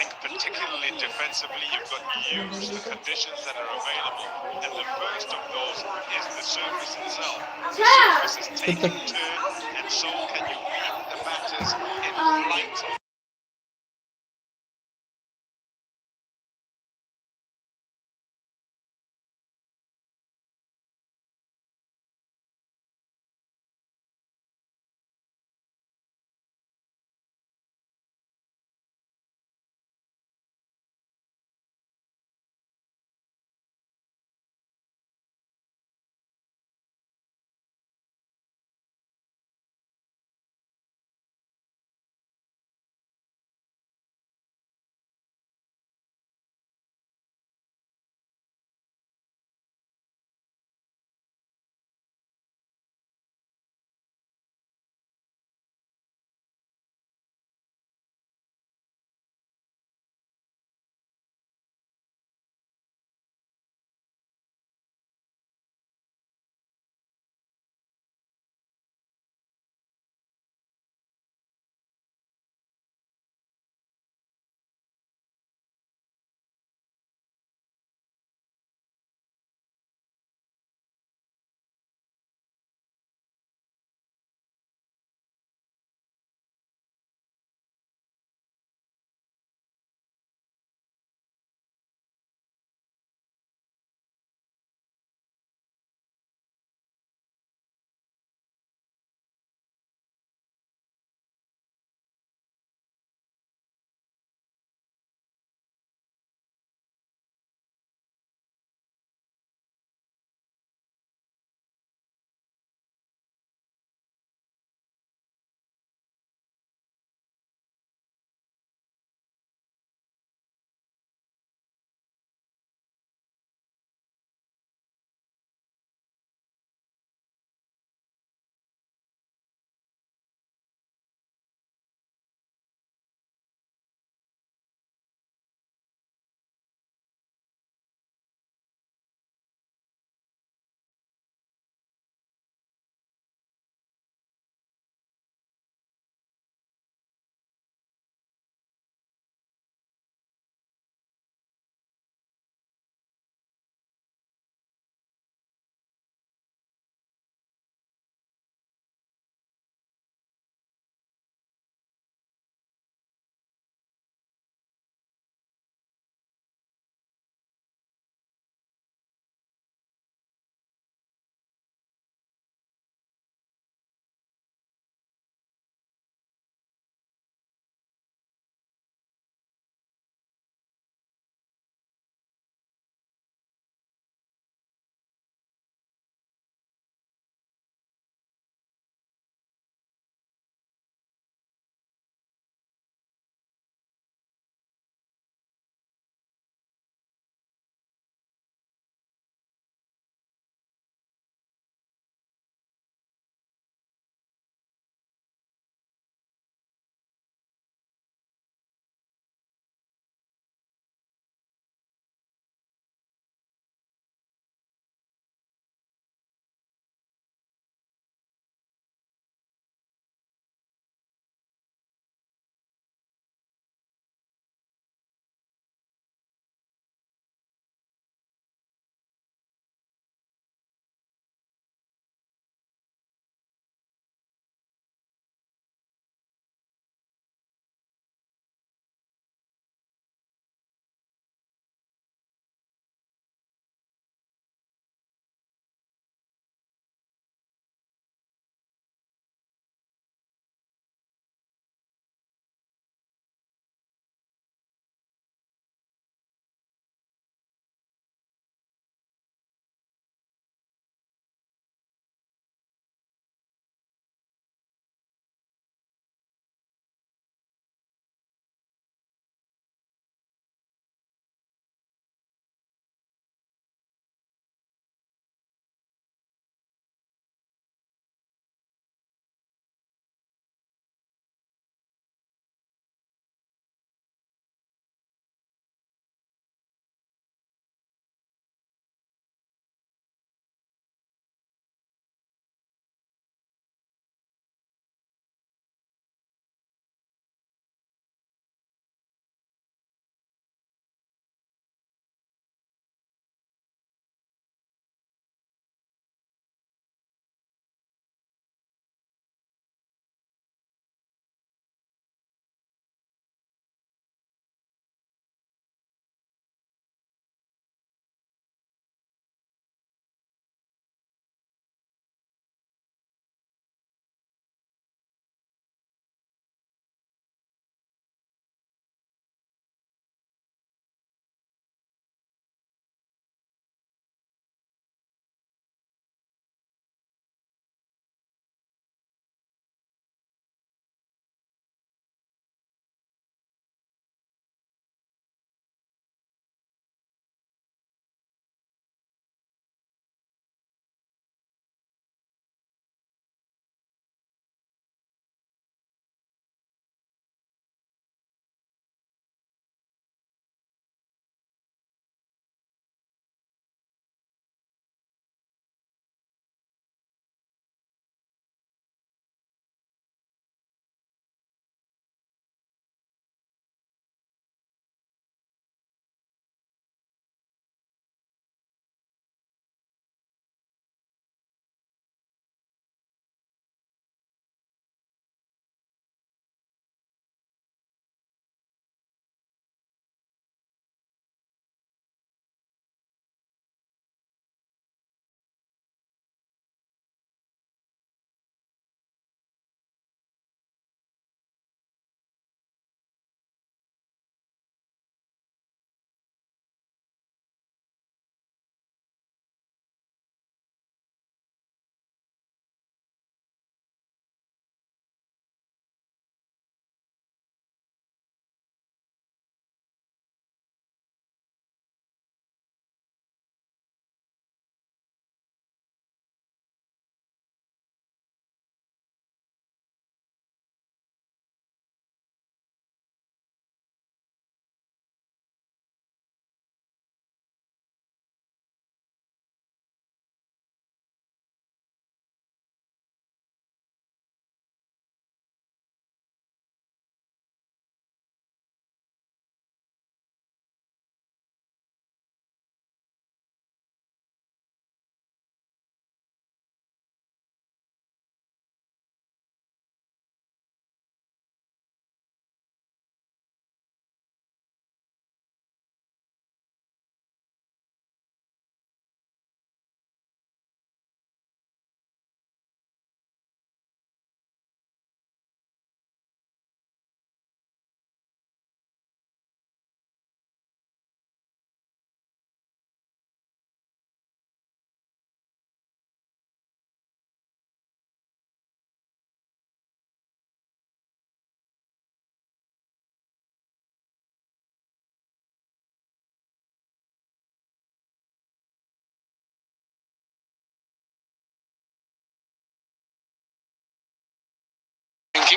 think particularly defensively, you've got to use the conditions that are available, and the first of those is the surface itself. The surface is taking turn, and so can you beat the batters in flight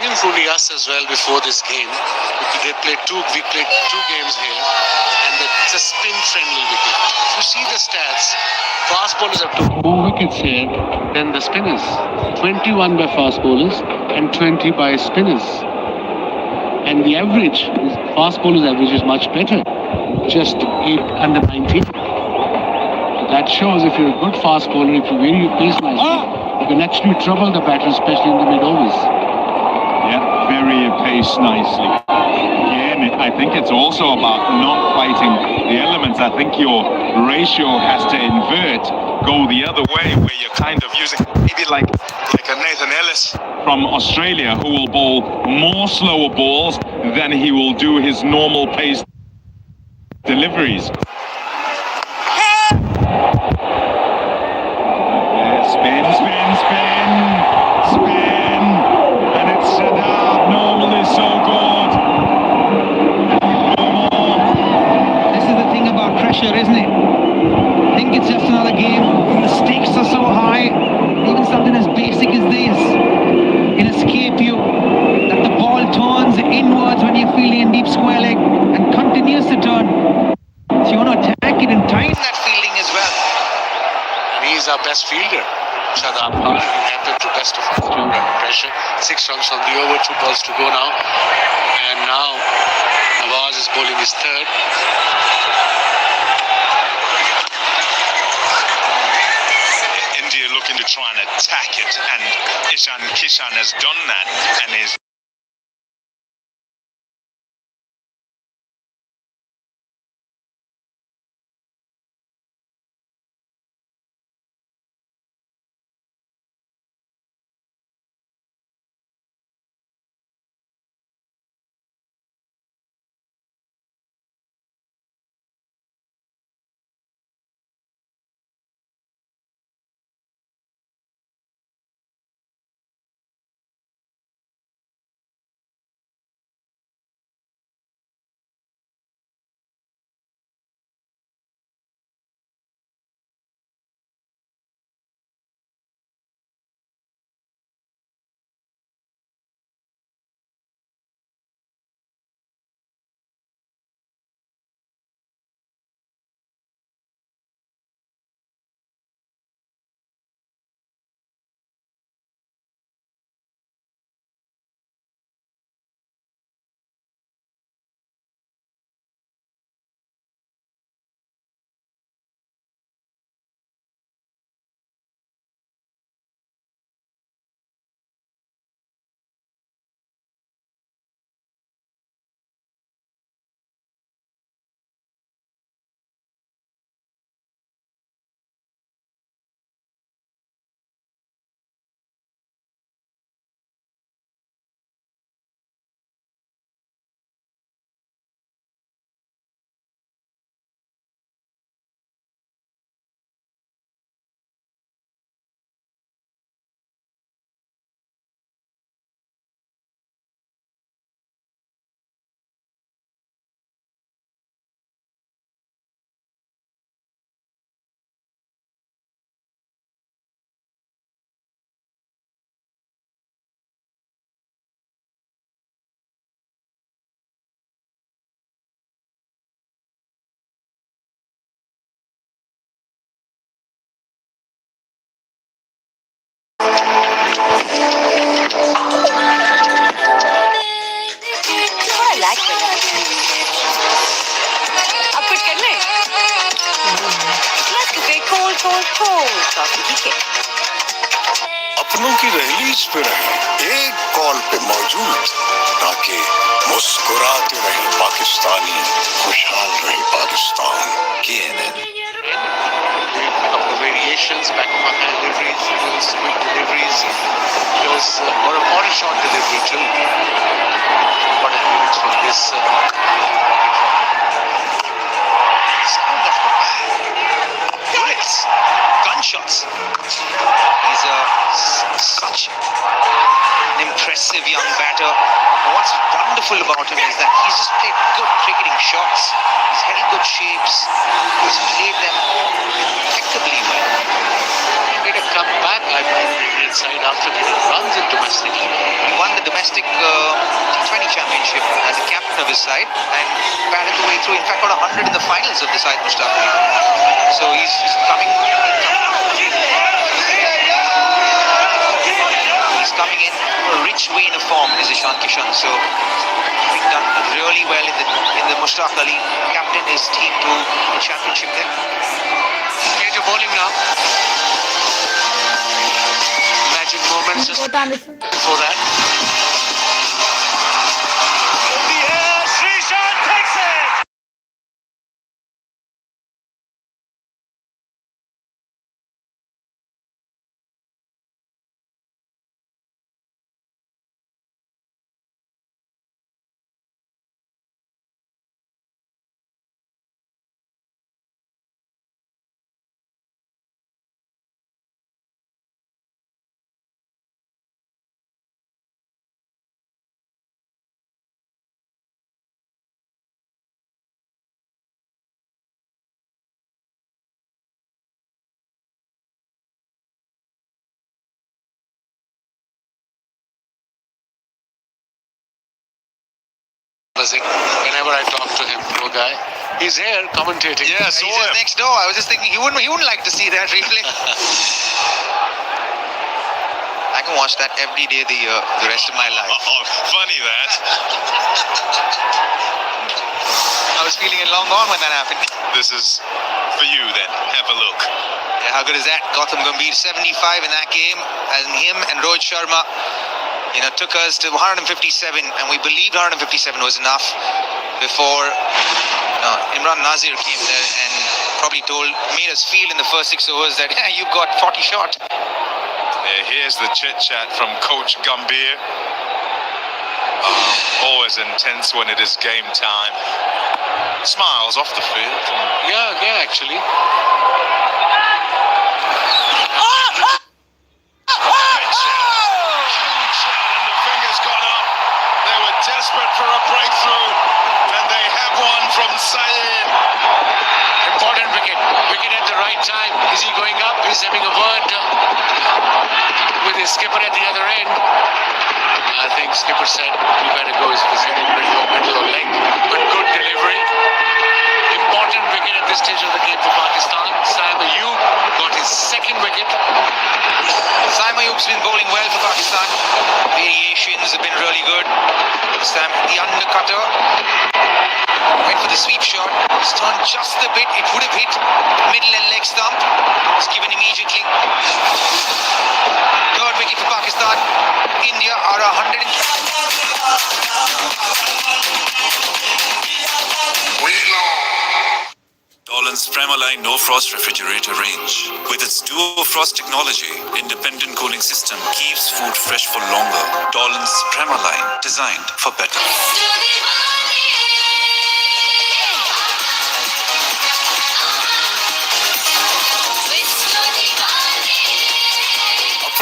including us as well before this game. We played two games here, and it's a spin-friendly wicket. If you see the stats, fast bowlers have took more wickets here than the spinners. 21 by fast bowlers and 20 by spinners. And the average, fast bowlers average is much better, just 8 under 19. So that shows if you're a good fast bowler, if you vary your pace nicely, you can actually trouble the batter, especially in the mid-overs. Yeah, vary your pace nicely. Again, I think it's also about not fighting the elements. I think your ratio has to invert, go the other way, where you're kind of using maybe like a Nathan Ellis from Australia, who will bowl more slower balls than he will do his normal pace deliveries. Spin, spin, spin, spin, and it's abnormally so good. This is the thing about pressure, isn't it? I think it's just another game. The stakes are so high. Even something as basic as this can escape you. That the ball turns inwards when you're fielding in deep square leg and continues to turn. So you want to attack it and time that fielding as well. And he's our best fielder. Shadab Khan happened to best of us under pressure. 6 runs on the over, 2 balls to go now. And now Nawaz is bowling his third. India looking to try and attack it, and Ishan Kishan has done that and is अपनों की release पे रहे, एक call पे मौजूद, ताकि मुस्कुराते रहे पाकिस्तानी, खुशहाल रहे Pakistan. KNN. Couple of variations, back of our hand deliveries, quick deliveries, or a short delivery too. What a minutes from this sound of the bat. Bullets, gunshots. He's such an impressive young batter. And what's wonderful about him is that he's just played good cricketing shots. He's held good shapes. He's played them impeccably well. He made a come back, I believe, the Indian side after getting runs in domestic. He won the domestic T20 championship as a captain of his side and batted the way through. In fact, got 100 in the finals of the side, Mushtaq Ali. So he's coming in a rich vein of form, is Ishan Kishan. So he's done really well in the Mushtaq Ali captain his team to the championship there. Stage of bowling now. Magic moments just before that. Whenever I talk to him, poor guy, he's here commentating. Yeah, He's just next door. I was just thinking he wouldn't like to see that replay. I can watch that every day of the year, the rest of my life. Oh, funny that. I was feeling it long gone when that happened. This is for you then. Have a look. Yeah, how good is that? Gautam Gambhir 75 in that game, and him and Rohit Sharma, took us to 157, and we believed 157 was enough before Imran Nazir came there and probably made us feel in the first 6 overs that you've got 40 shot. Here's the chit-chat from Coach Gambhir. Always intense when it is game time. Smiles off the field. Yeah, actually. Desperate for a breakthrough, and they have one from Saeed. Important wicket. Wicket at the right time. Is he going up? He's having a word with his skipper at the other end. I think skipper said you better go if he's hitting middle or leg. But good delivery. Important wicket at this stage of the game for Pakistan. Saim Ayub got his second wicket. Saim Ayub's been bowling well for Pakistan. Variations have been really good. The undercutter went for the sweep shot. It's turned just a bit. It would have hit middle and leg stump. It's given immediately. Third wicket for Pakistan. India are 100. Dolan's Premaline No Frost Refrigerator range. With its Duo Frost technology, independent cooling system keeps food fresh for longer. Dolan's Premaline, designed for better.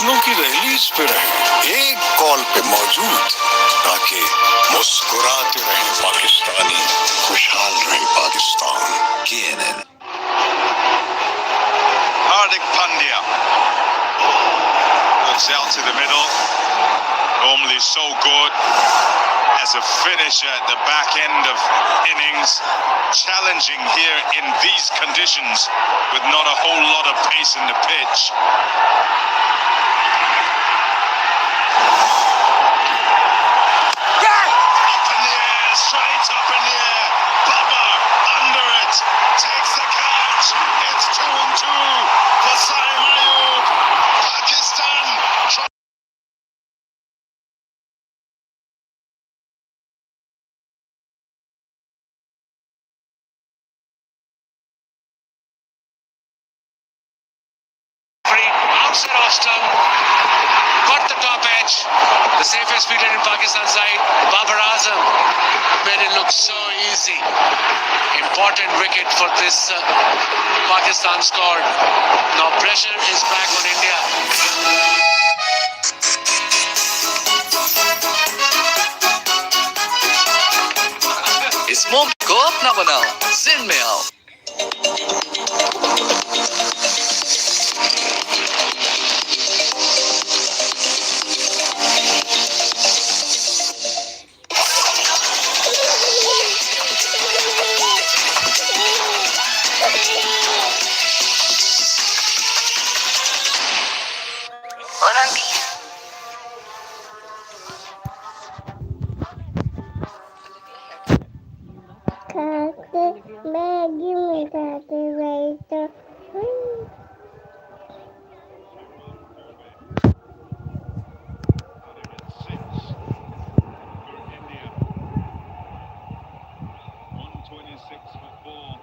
अपनों की दहलीज पे रहे, एक call पे मौजूद, ताकि मुस्कुराते रहे पाकिस्तानी, खुशहाल रहे Pakistan. KNN। Hardik Pandya looks out to the middle. Normally so good as a finisher at the back end of innings. Challenging here in these conditions with not a whole lot of pace in the pitch. Straight up in the air, Baba under it, takes the catch, it's 2-2 for Saim Ayub. Pakistan outside off stump, got the top edge. The safest fielder in Pakistan side, Babar Azam, made it look so easy. Important wicket for this Pakistan squad. Now pressure is back on India. Smoke को अपना बनाओ, जिन में आओ। Maggie later. For India. 126 for 4.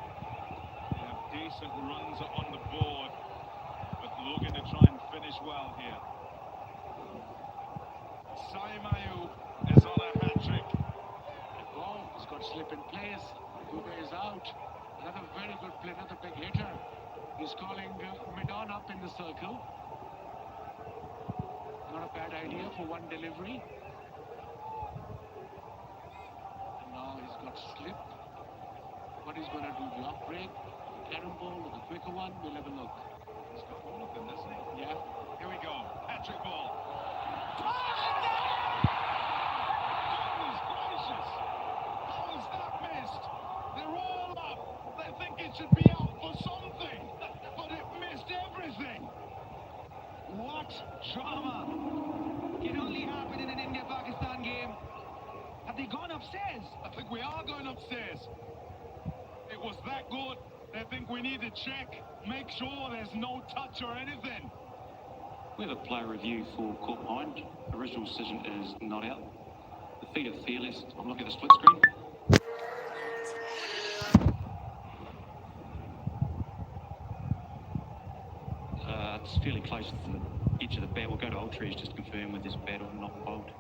They have decent runs on the board, but looking to try and finish well here. Saimayu is on a hat-trick. Oh, he's got slip in place. Dubé is out. Another very good play, another big hitter. He's calling Midon up in the circle. Not a bad idea for one delivery. And now he's got slip. What he's going to do, block break, cannonball, or the quicker one, we'll have a look. He's got all of them, doesn't he? Yeah. Here we go. Hat-trick ball. Goodness gracious! How is that missed? They're all up. They think it should be out for something, but it missed everything. What drama! Can only happen in an India-Pakistan game. Have they gone upstairs? I think we are going upstairs. It was that good. They think we need to check, make sure there's no touch or anything. We have a player review for caught behind. Original decision is not out. The feet are fearless. I'm looking at the split screen. It's fairly close to the edge of the bat. We'll go to Ultrees just to confirm with this bat or not bowled.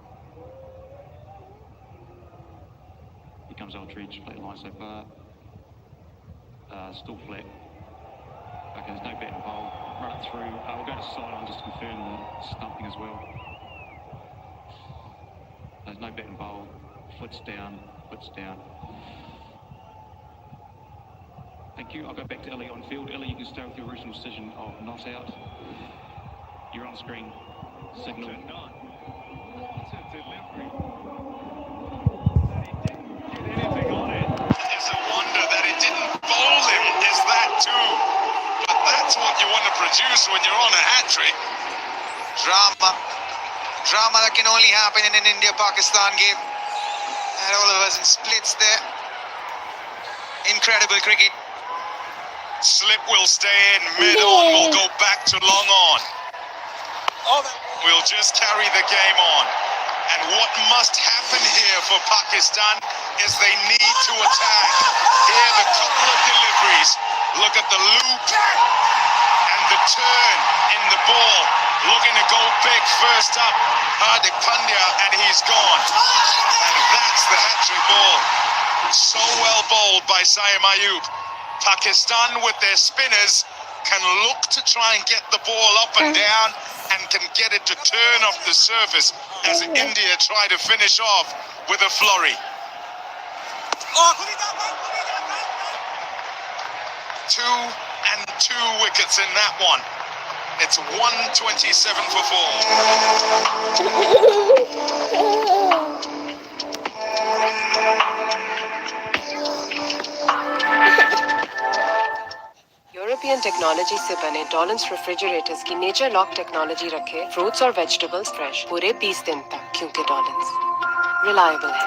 Here comes Ultrees, flat line so far. Still flat. Okay, there's no bat involved. Run it through. We'll go to sideline just to confirm the stumping as well. There's no bat involved. Foots down, foots down. Thank you. I'll go back to Ellie on field. Ellie, you can stay with your original decision of not out. You're on screen. Signal. What a delivery. That he didn't get anything on it. It's a wonder that it didn't bowl him, is that too? But that's what you want to produce when you're on a hat-trick. Drama that can only happen in an India-Pakistan game. And all of us in splits there. Incredible cricket. Slip will stay in, mid-on will go back to long on. We'll just carry the game on. And what must happen here for Pakistan is they need to attack. Here the couple of deliveries. Look at the loop and the turn in the ball. Looking to go big first up. Hardik Pandya, and he's gone. And that's the hat-trick ball. So well bowled by Saim Ayub. Pakistan with their spinners can look to try and get the ball up and down and can get it to turn off the surface as India try to finish off with a flurry. 2 and 2 wickets in that one. It's 127 for 4. European technology से बने डॉलन्स refrigerators की nature lock technology रखे fruits और vegetables fresh पूरे 20 दिन तक, क्योंकि डॉलन्स reliable है.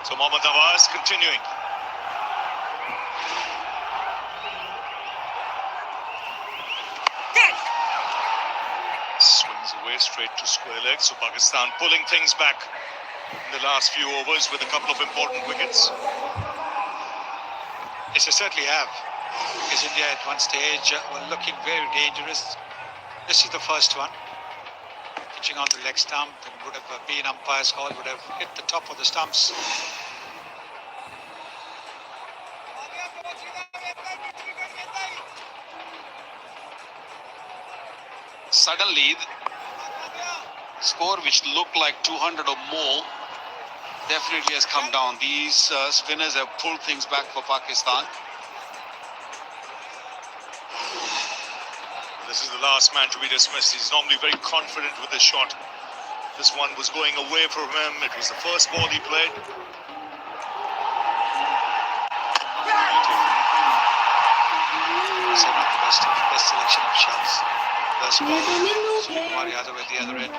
So Mohammad Nawaz continuing. Swings away straight to square leg. So Pakistan pulling things back in the last few overs with a couple of important wickets. Yes, they certainly have. Because India at one stage were looking very dangerous. This is the first one. Pitching on the leg stump, and would have been umpire's call, would have hit the top of the stumps. Suddenly, score which looked like 200 or more definitely has come down. These spinners have pulled things back for Pakistan. This is the last man to be dismissed. He's normally very confident with the shot. This one was going away from him. It was the first ball he played. So not the best selection of shots. First ball, Surya Kumar Yadav at the other end,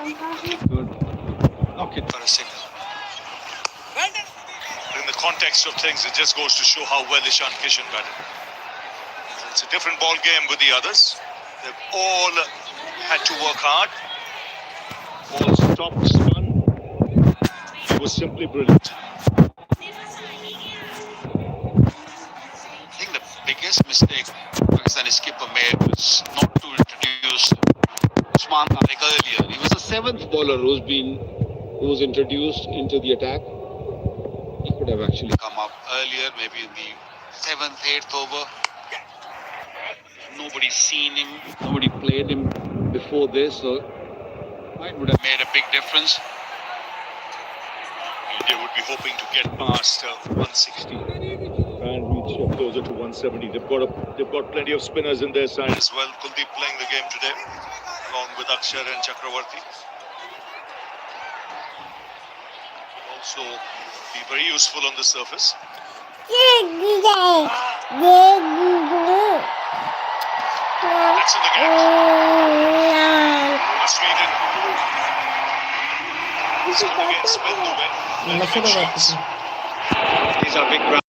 looking for a signal. In the context of things, it just goes to show how well Ishan Kishan batted. It's a different ball game with the others. They've all had to work hard. Ball stopped, spun. It was simply brilliant. I think the biggest mistake Pakistani skipper made was not to introduce Usman Tariq earlier. He was the 7th bowler who was introduced into the attack. He could have actually come up earlier, maybe in the 7th, 8th over. Nobody's seen him, nobody played him before this, so it would have made a big difference. India would be hoping to get past 160 and reach closer to 170. They've got plenty of spinners in their side as well. Kuldeep playing the game today, along with Akshar and Chakravarti. Also be very useful on the surface. That's in the gap. Sweden. Some again spin to win. Big shots. These are big ground.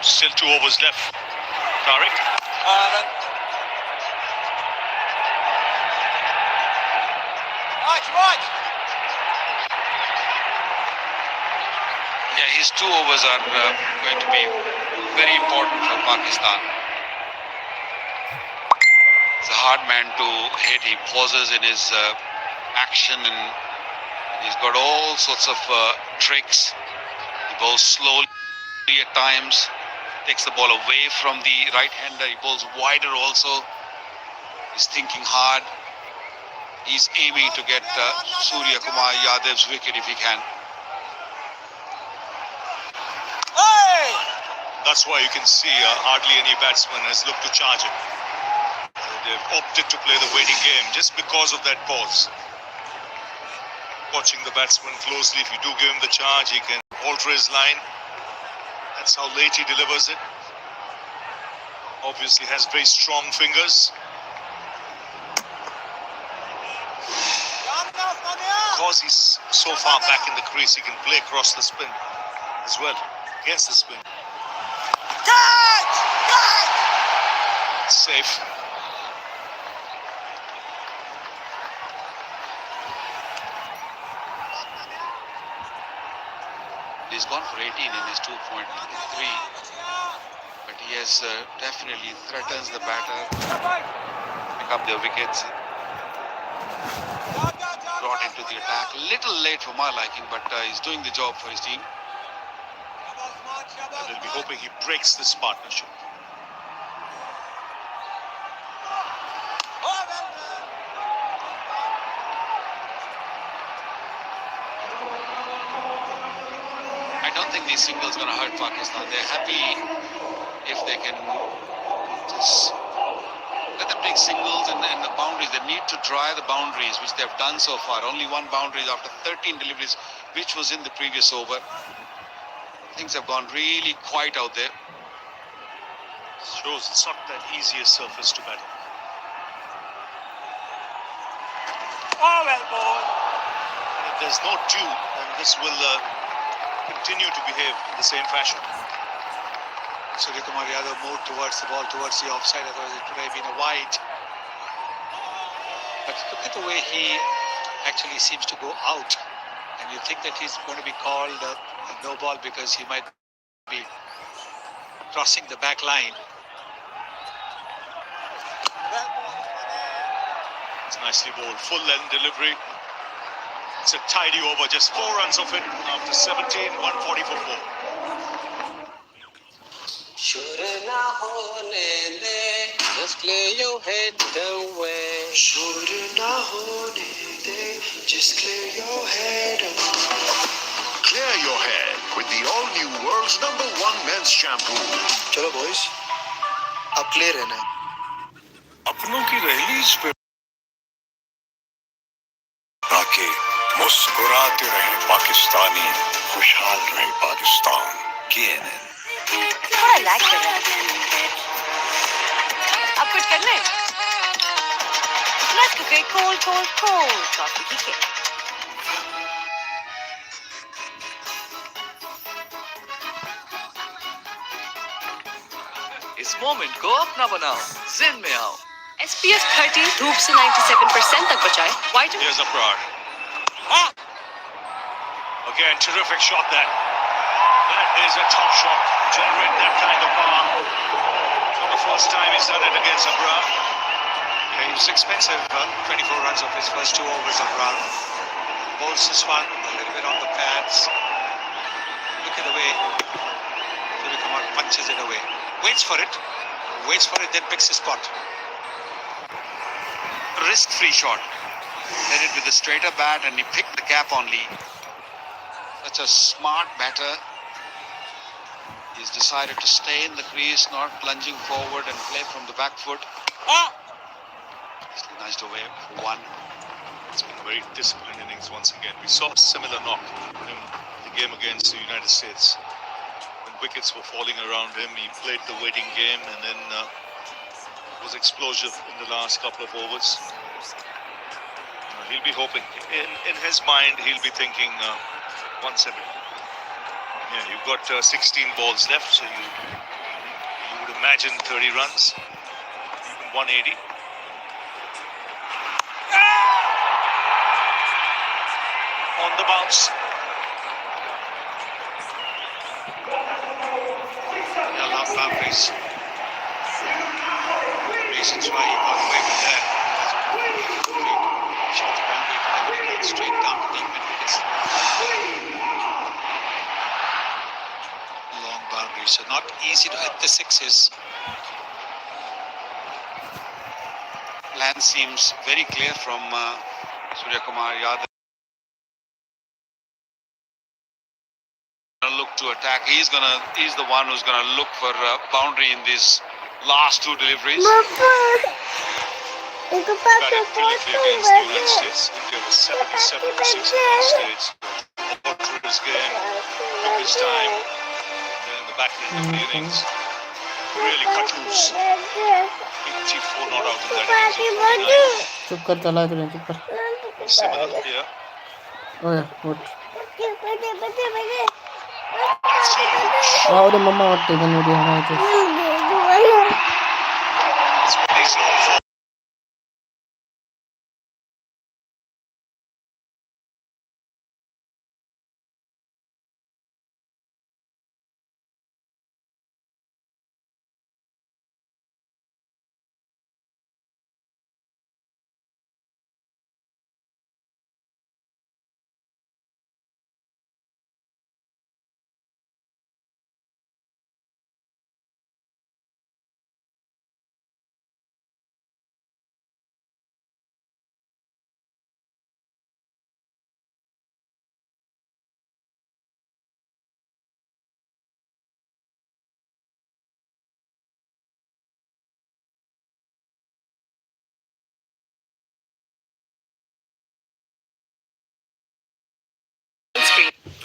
Still 2 overs left. Tariq. Yeah, his 2 overs are going to be very important for Pakistan. He's a hard man to hit. He pauses in his action and he's got all sorts of tricks. He bowls slowly at times, takes the ball away from the right-hander. He bowls wider also. He's thinking hard. He's aiming to get Surya Kumar Yadav's wicket if he can. That's why you can see hardly any batsman has looked to charge him. They've opted to play the waiting game just because of that pause. Watching the batsman closely, if you do give him the charge, he can alter his line. That's how late he delivers it. Obviously has very strong fingers. Because he's so far back in the crease, he can play across the spin as well, against the spin. Safe. He's gone for 18 in his 2.3, but he has definitely threatens the batter, pick up their wickets, brought into the attack. Little late for my liking, but he's doing the job for his team. And they'll be hoping he breaks this partnership. think these singles going to hurt Pakistan. They're happy if they can just let them take singles and the boundaries. They need to try the boundaries, which they've done so far. Only one boundary after 13 deliveries, which was in the previous over. Things have gone really quiet out there. Shows it's not that easiest surface to bat on. Oh, well ball. And if there's no dew, then this will continue to behave in the same fashion. Suryakumar Yadav moved towards the ball, towards the offside, otherwise it would have been a wide. But look at the way he actually seems to go out. And you think that he's going to be called a no ball because he might be crossing the back line. It's nicely bowled, full length delivery. It's a tidy over, just 4 runs of it after 17, 140 for 4. Just clear your head away. Just clear your head away. Clear your head with the all-new world's #1 men's shampoo. चलो boys, अब clear रहना है. अपनों की release पे ताकि मुस्कुराते रहे पाकिस्तानी, खुशहाल रहे पाकिस्तान. थोड़ा लैग कर रहा है. अब कुछ कर ले. Let's cook a cold coffee. ठीक है. इस मोमेंट को अपना बनाओ, जिन में आओ. SPF 30 धूप से 97% तक बचाए. Vitamin. Here's Abrar. Again, terrific shot there. That is a top shot. Generate that kind of power. For the first time he's done it against Abrar. Yeah, he was expensive. 24 runs of his first 2 overs of Rar. Bowls this one a little bit on the pads. Look at the way Suryakumar punches it away. Waits for it, then picks his spot. Risk-free shot. Hit it with a straighter bat and he picked the gap only. Such a smart batter. He's decided to stay in the crease, not plunging forward and play from the back foot. Niced away for 1. It's been a very disciplined innings once again. We saw a similar knock in the game against the United States. When wickets were falling around him, he played the waiting game and then was explosive in the last couple of overs. He'll be hoping. In his mind, he'll be thinking 170. Yeah, you've got 16 balls left, so you would imagine 30 runs, even 180. On the bounce. Yeah, long boundaries. Reasons why he got away with that. Shot the boundary, went straight down to deep mid wickets. Long boundary, so not easy to hit the sixes. Plan seems very clear from Suryakumar Yadav. Look to attack. He's the one who's gonna look for a boundary in these last 2 deliveries. Batted brilliantly against the United States. India was 77 for 6 at one stage. Fought through his game, took his time. Then in the back end of the innings, really cut loose. 84 not out in that innings of 49. चुप कर चला करें चुप कर. Similar, yeah. ओए उठ. That's huge. और मम्मा उठते हैं वीडियो हमारे.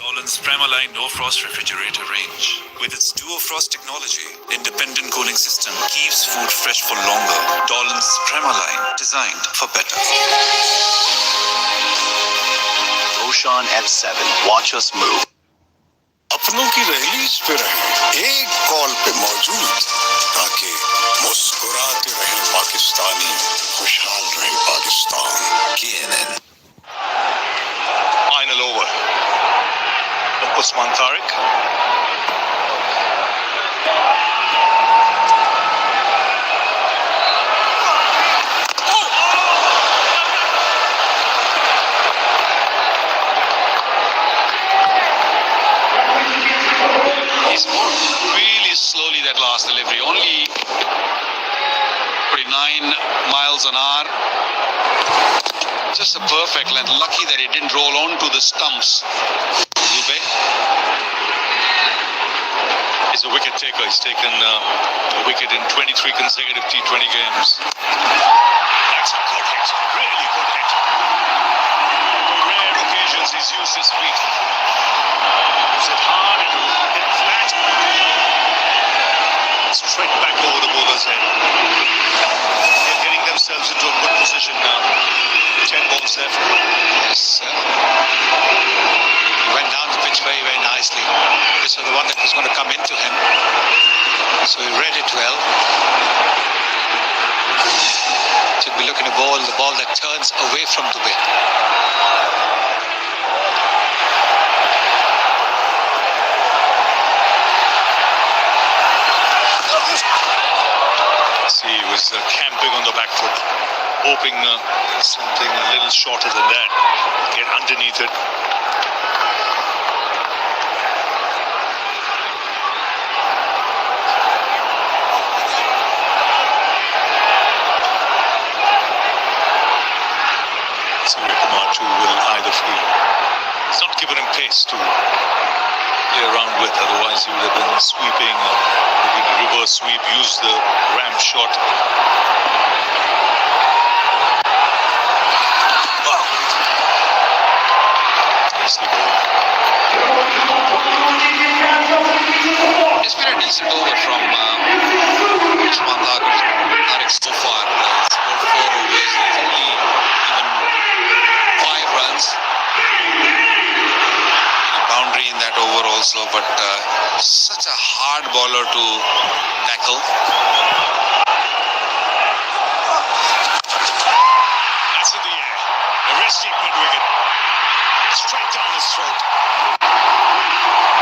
Dolan's Premaline No Frost Refrigerator range. With its Duo Frost technology, independent cooling system keeps food fresh for longer. Dolan's Premaline, designed for better. Roshan F7, watch us move. अपनों की release पे रहे एक call पे मौजूद ताकि मुस्कुराते रहे पाकिस्तानी खुशहाल रहे Pakistan CNN Final over. Usman Tariq. He's moved really slowly that last delivery, only 49 miles an hour. Just a perfect length. Lucky that it didn't roll onto the stumps. He's a wicket taker. He's taken a wicket in 23 consecutive T20 games. That's a good hit. Really good hit. On rare occasions he's used his feet. Is it hard? It will hit flat. Straight back over the bowler's head. They're getting themselves into a good position now. 10 balls left. Yes, sir. He went down the pitch very, very nicely. This was the one that was going to come into him. So he read it well. Should be looking at the ball that turns away from the wicket. See, he was camping on the back foot, hoping something a little shorter than that. Get underneath it. Kumar too will either field. It's not given him pace to play around with, otherwise he would have been sweeping and looking to reverse sweep, use the ramp shot. Wow. Nicely bowled. It's been a decent over from Usman Tariq so far. He's scored 4 overs. There's only even 5 runs. A boundary in that over also, but such a hard bowler to tackle. That's in the air. A resting mid-wicket. Straight down his throat.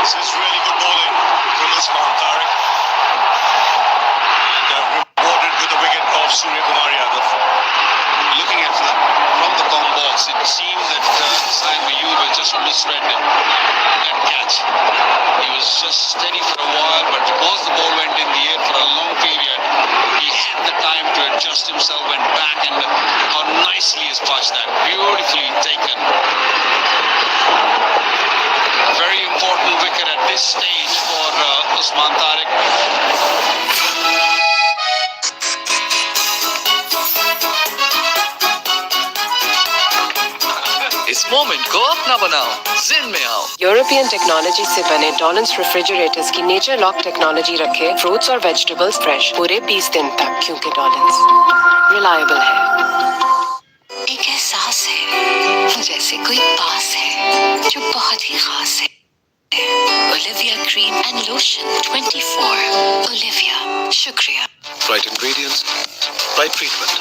This is really good bowling from Usman Tariq. And rewarded with the wicket of Surya Kumar Yadav. Looking at from the com box, it seemed that Saim Ayub had just misread that catch. He was just steady for a while, but because the ball went in the air for a long period, he had the time to adjust himself, went back, and how nicely he's patched that. Beautifully taken. A very important wicket at this stage for Usman Tariq. इस moment को अपना बनाओ, जिन में आओ। European technology से बने डॉलन्स refrigerators की नेचर लॉक टेक्नोलॉजी रखे फ्रूट्स और वेजिटेबल्स फ्रेश पूरे 20 दिन तक, क्योंकि डॉलन्स रिलायबल है। एक एहसास है जैसे कोई पास है जो बहुत ही खास है। Olivia cream and lotion 24. Olivia, शुक्रिया। Right ingredients, right treatment,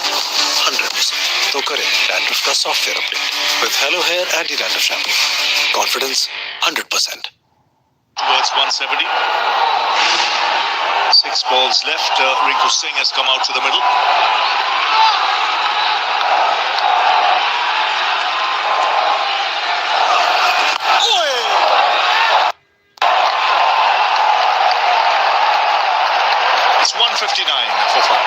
100%. तो करें डैंड्रफ का software update with Hello Hair Anti-Dandruff Shampoo. Confidence 100%. Towards 170. 6 balls left. Rinku Singh has come out to the middle. It's 159 for 5.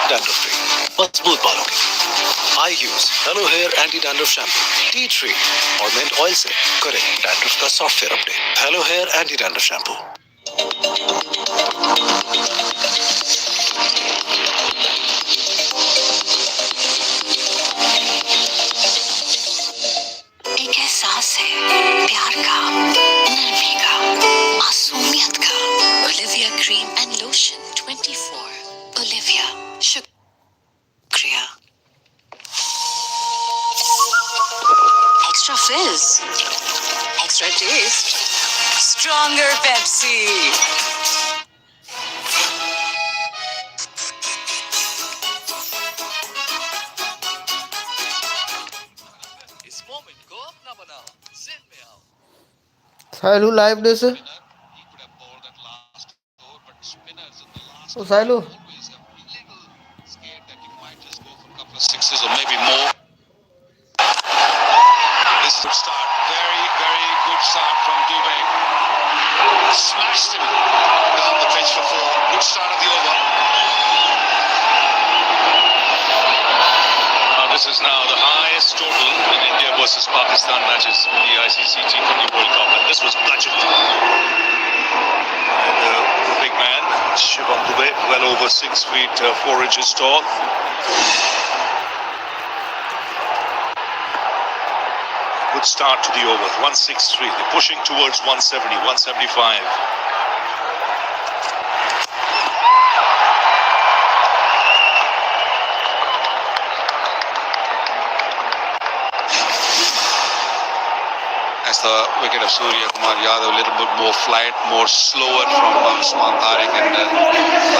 Dandruff free, मजबूत बालों के लिए I use Hello Hair Anti-Dandruff Shampoo, tea tree और mint oil से करें dandruff का software update. Hello Hair Anti-Dandruff Shampoo. एक एहसास है प्यार का fizz, extra taste, stronger Pepsi. इस मोमेंट को अपना बनाओ, जिन में आओ. साइलू लाइव दे से ओ Sailu Sixes or maybe more. This is a good start. Very, very good start from Dubé. Smashed him down the pitch for four. Good start of the over. This is now the highest total in India versus Pakistan matches in the ICC T20 World Cup, and this was bludgeoned. And the big man, Shivam Dubé, well over 6 feet 4 inches tall. Good start to the over, 163. They're pushing towards 170, 175. As the wicket of Surya Kumar Yadav, a little bit more flight, more slower from Usman Tariq, and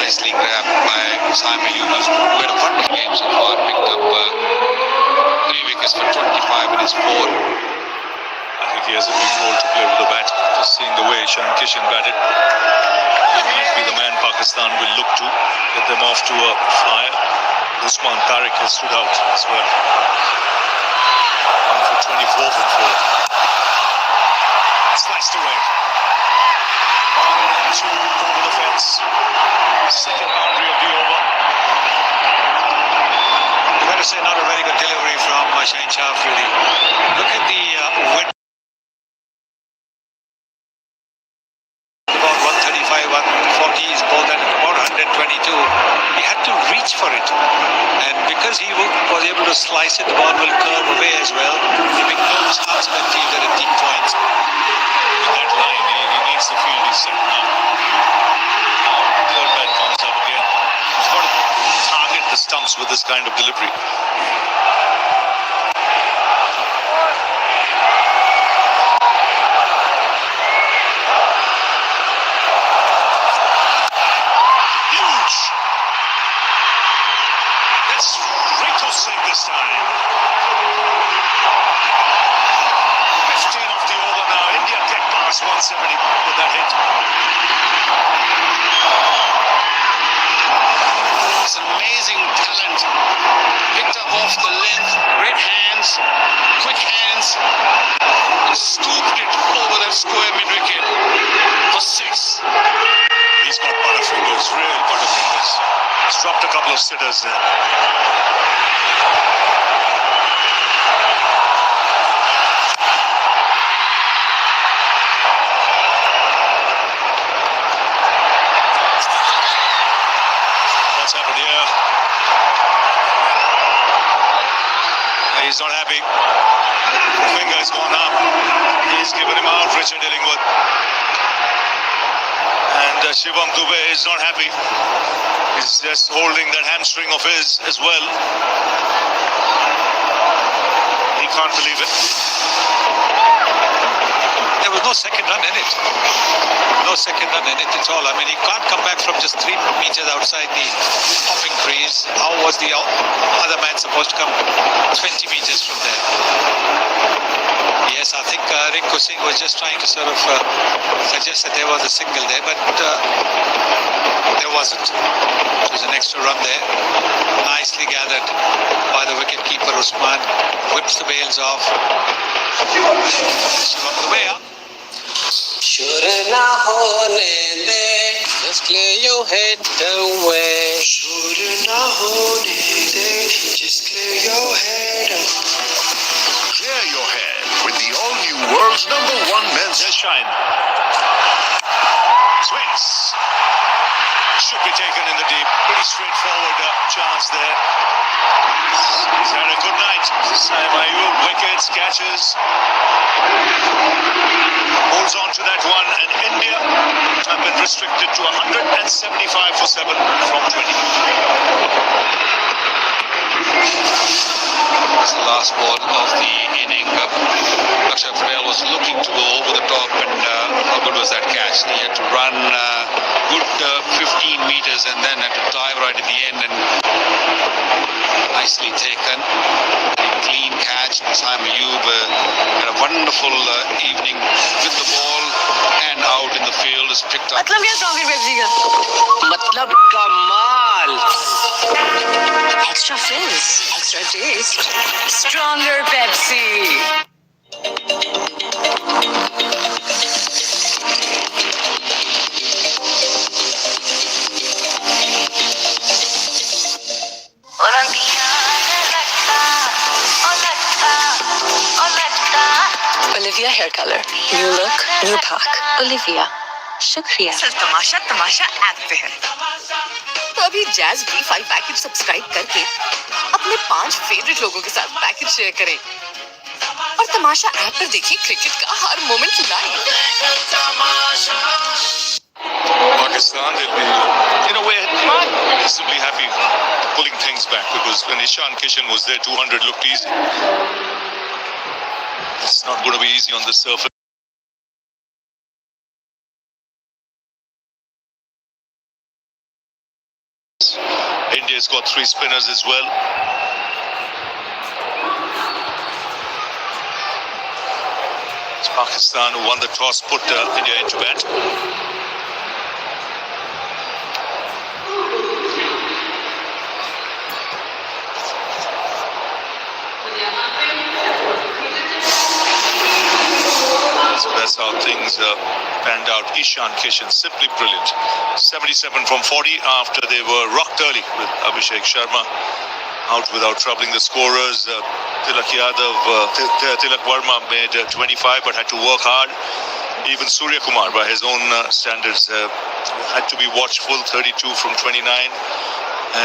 nicely grabbed by Simon Yunus, who had a wonderful game so far, picked up 3 wickets for 25 in his 4. I think he has a big role to play with the bat. Just seeing the way Ishan Kishan batted, he might be the man Pakistan will look to, get them off to a flyer. Usman Tariq has stood out as well. 1 for 24 from 4. Sliced away. 1, 2 over the fence. Second boundary of the over. You've got to say, not a very good delivery from Shaheen Shah Afridi. Look at the wind. About 135, 140 is bowled at about 122. He had to reach for it. And because he was able to slice it, the ball will curve away as well, giving no chance to the fielder at deep points. That line, he needs the field, he's set now. Third man comes up again. He's got to target the stumps with this kind of delivery. Huge! That's Rico Singh this time. 15 off the over now. India get past 170 with that hit. It's amazing talent. Picked up off the length. Great hands. Quick hands. And scooped it over that square mid-wicket for 6. He's got butterfingers, real butterfingers. He's dropped a couple of sitters there. What's happened here? He's not happy. The finger has gone up. He's given him out, Richard Illingworth. And Shivam Dubé is not happy. He's just holding that hamstring of his as well. He can't believe it. There was no second run in it. No second run in it at all. I mean, he can't come back from just 3 meters outside the hopping crease. How was the other man supposed to come 20 meters from there? Yes, I think Rinku Singh was just trying to sort of suggest that there was a single there, but there wasn't. It was an extra run there. Nicely gathered by the wicketkeeper Usman. Whips the bails off. Shivam Dubé. Just clear your head away. Just clear your head up. Clear your head with the all-new world's #1 men's Shine. Swings. Should be taken in the deep. Pretty straightforward chance there. He's had a good night. Saim Ayub, wickets, catches. Holds on to that one, and India have been restricted to 175 for 7 from 20. It's the last ball of the inning. Akshar Patel was looking to go over the top, and how good was that catch? He had to run good 15 meters and then had to dive right at the end, and nicely taken. Very clean catch. Saim Ayub had a wonderful evening with the ball and out in the field. Is picked up. मतलब क्या Pak Vs India? मतलब कमाल. Extra fizz, extra taste, stronger Pepsi. Olivia hair color. New look, new pack. Olivia. शुक्रिया. सिर्फ तमाशा तमाशा app पे है. तो अभी जैज़ B5 पैकेज सब्सक्राइब करके अपने 5 फेवरेट लोगों के साथ पैकेज शेयर करें और तमाशा ऐप पर देखिए क्रिकेट का हर moment live. Pakistan, they'll be, in a way, reasonably happy pulling things back, because when Ishan Kishan was there, 200 looked easy. It's not going to be easy on the surface. India's got 3 spinners as well. It's Pakistan who won the toss, put India into bat. So that's how things panned out. Ishan Kishan, simply brilliant. 77 from 40 after they were rocked early with Abhishek Sharma out without troubling the scorers. Tilak Verma made 25 but had to work hard. Even Surya Kumar, by his own standards, had to be watchful. 32 from 29,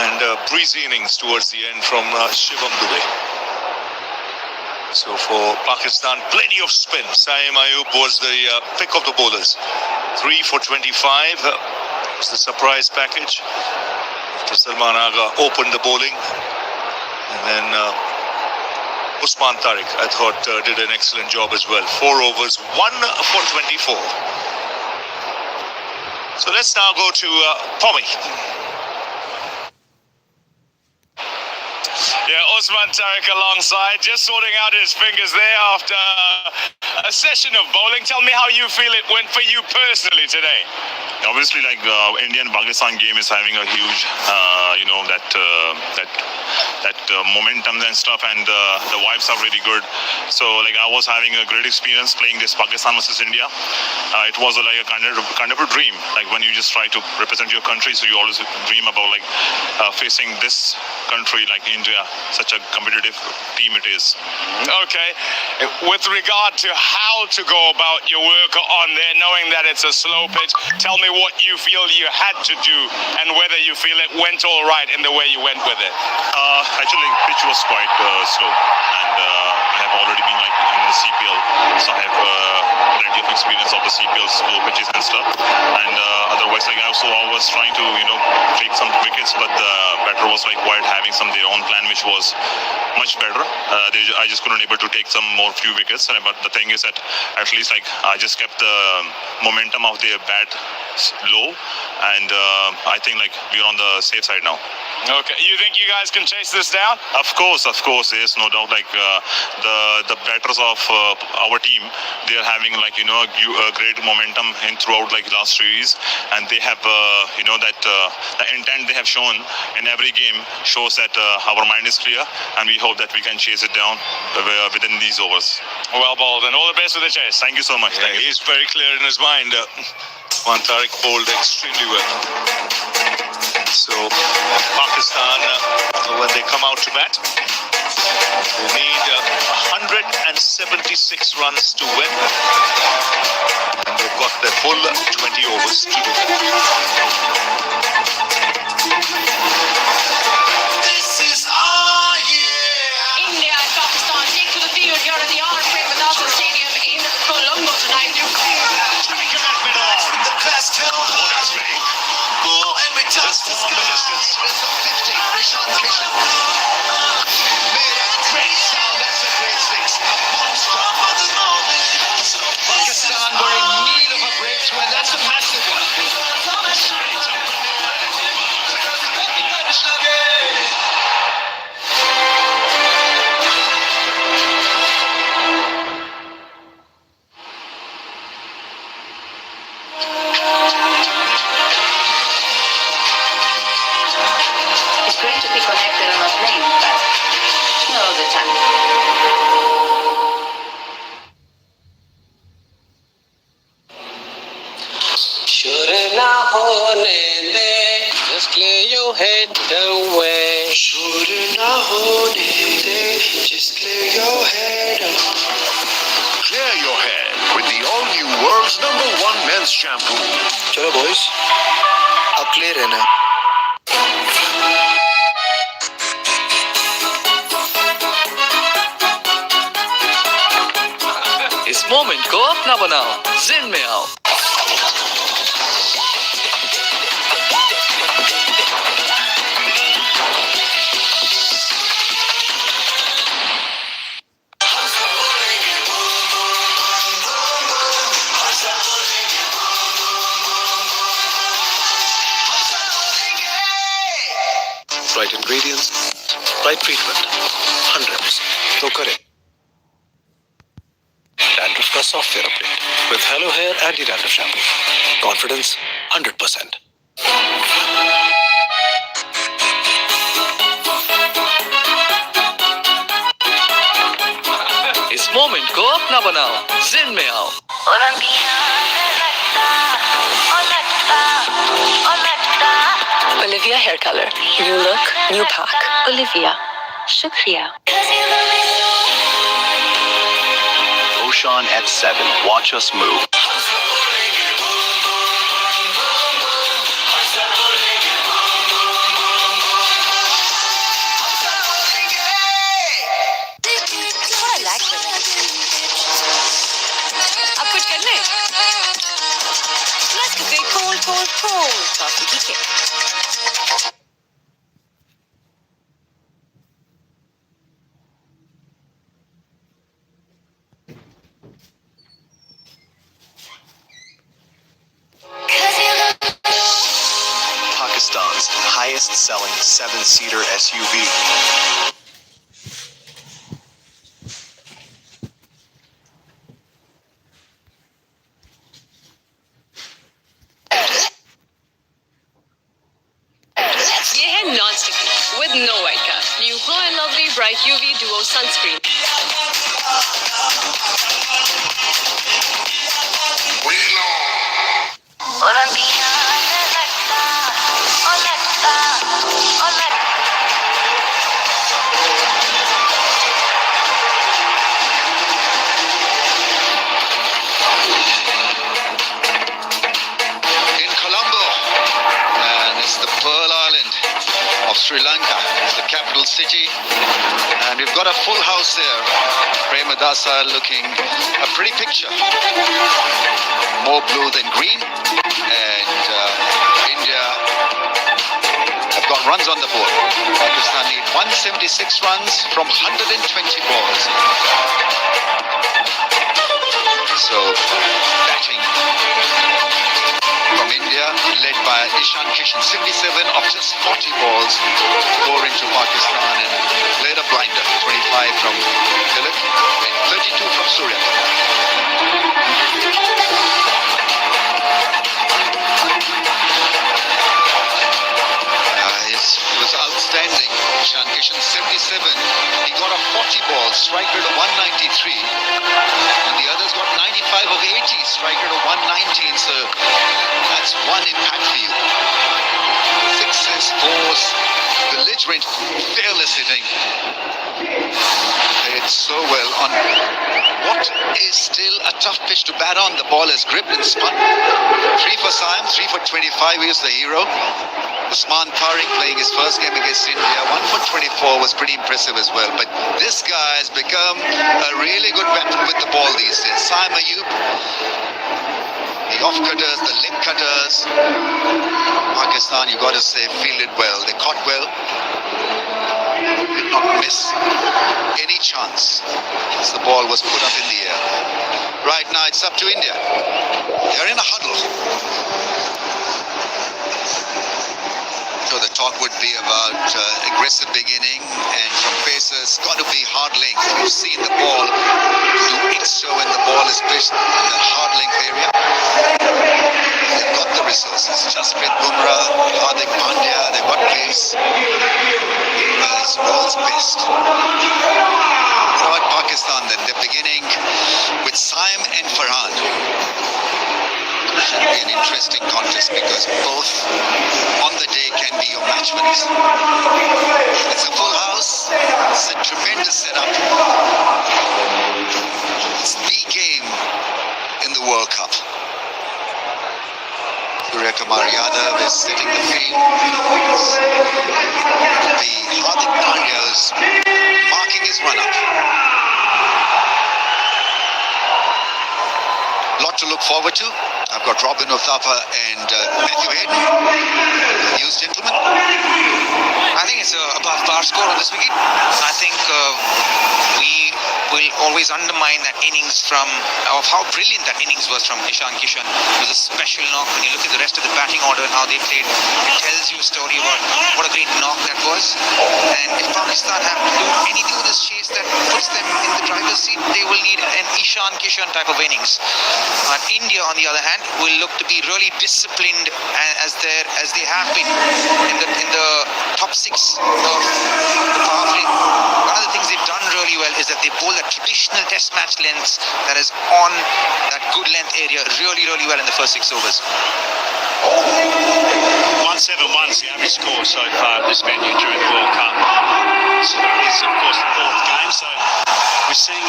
and breezy innings towards the end from Shivam Dubey. So for Pakistan, plenty of spin. Saim Ayub was the pick of the bowlers. 3 for 25 was the surprise package. After Salman Agha opened the bowling. And then Usman Tariq, I thought, did an excellent job as well. 4 overs, 1 for 24. So let's now go to Pommy. Yeah, Usman Tariq alongside, just sorting out his fingers there after a session of bowling. Tell me how you feel it went for you personally today. Obviously, like Indian-Pakistan game is having a huge, that momentum and stuff, and the vibes are really good. So, like, I was having a great experience playing this Pakistan versus India. It was like a kind of a dream. Like when you just try to represent your country, so you always dream about like facing this country like India. Such a competitive team it is. Okay. With regard to how to go about your work on there, knowing that it's a slow pitch, tell me what you feel you had to do and whether you feel it went all right in the way you went with it. Actually, pitch was quite slow, and I have already been like in the CPL, so I have plenty of experience of the CPL slow pitches and stuff. And otherwise, like I was trying to take some wickets, but the batter was like quite having some their own plan, which was much better. I just couldn't able to take some more few wickets. But the thing is that at least like I just kept the momentum of their bat low, and I think like we're on the safe side now. Okay, you think you guys can chase this down? Of course, there's no doubt. Like the batters of our team, they are having like a great momentum throughout like last series, and they have that the intent they have shown in every game shows that our mind is clear, and we hope that we can chase it down within these overs. Well bowled, and all the best with the chase. Thank you so much. Yeah, he's very clear in his mind. Usman Tariq bowled extremely well. So Pakistan, when they come out to bat, they need 176 runs to win. And they've got their full 20 overs to do. This is our year. India and Pakistan take to the field here at the R-Frame Without Stadium in Colombo tonight. The class town and we touch the sky. Ishan Kishan. Made a great sound, that's a great fix. A monster. it away. Just clear your head up. Clear your head with the all-new world's #1 men's shampoo. Chalo boys, अब clear है ना? इस moment को अपना बनाओ, जिन में आओ. Right ingredients, right treatment, 100%. तो करें. Dandruff का software update with Hello Hair Anti-Dandruff Shampoo. Confidence 100%. इस मोमेंट को अपना बनाओ, जिन में आओ. Olivia hair color. New look, new pack. Olivia. Shukriya. Roshan at 7. Watch us move. थोड़ा relax कर ले. अब कुछ कर ले. Let's get cold coffee. ठीक है. Pakistan's highest-selling 7-seater SUV. ये है non-sticky with no white cast. New Glow and Lovely Bright UV Duo Sunscreen. In Colombo, and it's the Pearl Island of Sri Lanka. It's the capital city, and we've got a full house there. Premadasa looking a pretty picture, more blue than green, and India have got runs on the board. Pakistan need 176 runs from 120 balls. So batting from India, led by Ishan Kishan, 77 of just 40 balls, 4 into Pakistan, and played a blinder, 25 from Tilak and 32 from Surya. It was outstanding. Ishan Kishan, 77. He got a 40 ball, strike rate of 193. And the others got 95 of 80, strike rate of 119. So that's one impact for you. Sixes, fours, belligerent, fearless hitting. Played so well on what is still a tough pitch to bat on. The ball is gripped and spun. 3 for Siam, 3 for 25. He was the hero. Usman Tariq playing his first game against India, 1 for 24 was pretty impressive as well. But this guy has become a really good weapon with the ball these days. Saim Ayub, the off cutters, the leg cutters. Pakistan, you got to say, fielded well. They caught well. Did not miss any chance as the ball was put up in the air. Right now it's up to India. They're in a huddle. So the talk would be about aggressive beginning, and from pacers, got to be hard length. We've seen the ball do its show when the ball is pitched in the hard length area. They've got the resources. Jasprit Bumrah, Hardik Pandya, they've got pace. Well, it's world's best. What about Pakistan then? They're beginning with Saim and Farhan. should be an interesting contest because both on the day can be your match winners. It's a full house. It's a tremendous setup. It's the game in the World Cup. Surya Kumar Yadav is setting the field. The Hardik Pandya is marking his run-up. Lot to look forward to. I've got Robin Uthappa and Matthew Hayden, news gentlemen. I think it's above par score on this wicket. I think we will always undermine that innings of how brilliant that innings was from Ishan Kishan. It was a special knock. When you look at the rest of the batting order and how they played, it tells you a story about what a great knock that was. And if Pakistan have to do anything with this chase that puts them in the driver's seat, they will need an Ishan Kishan type of innings. India, on the other hand, will look to be really disciplined as they have been in the top 6 of the power play. One of the things they've done really well is that they bowl that traditional test match lengths that is on that good length area really well in the first 6 overs. 171's the average score so far at this venue during the World Cup. So it is, of course, the 4th game, so we're seeing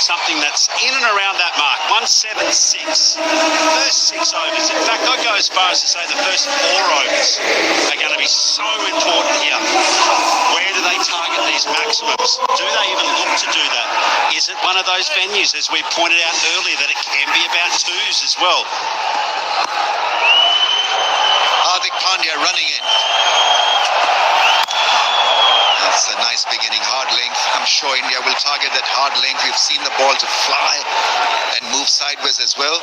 something that's in and around that mark. 176. First 6 overs. In fact, I'd go as far as to say the first 4 overs are going to be so important here. Where do they target these maximums? Do they even look to do that? Is it one of those venues, as we pointed out earlier, that it can be about 2s as well? Hardik Pandya running in. That's a nice beginning, hard length. I'm sure India will target that hard length. We've seen the ball to fly and move sideways as well.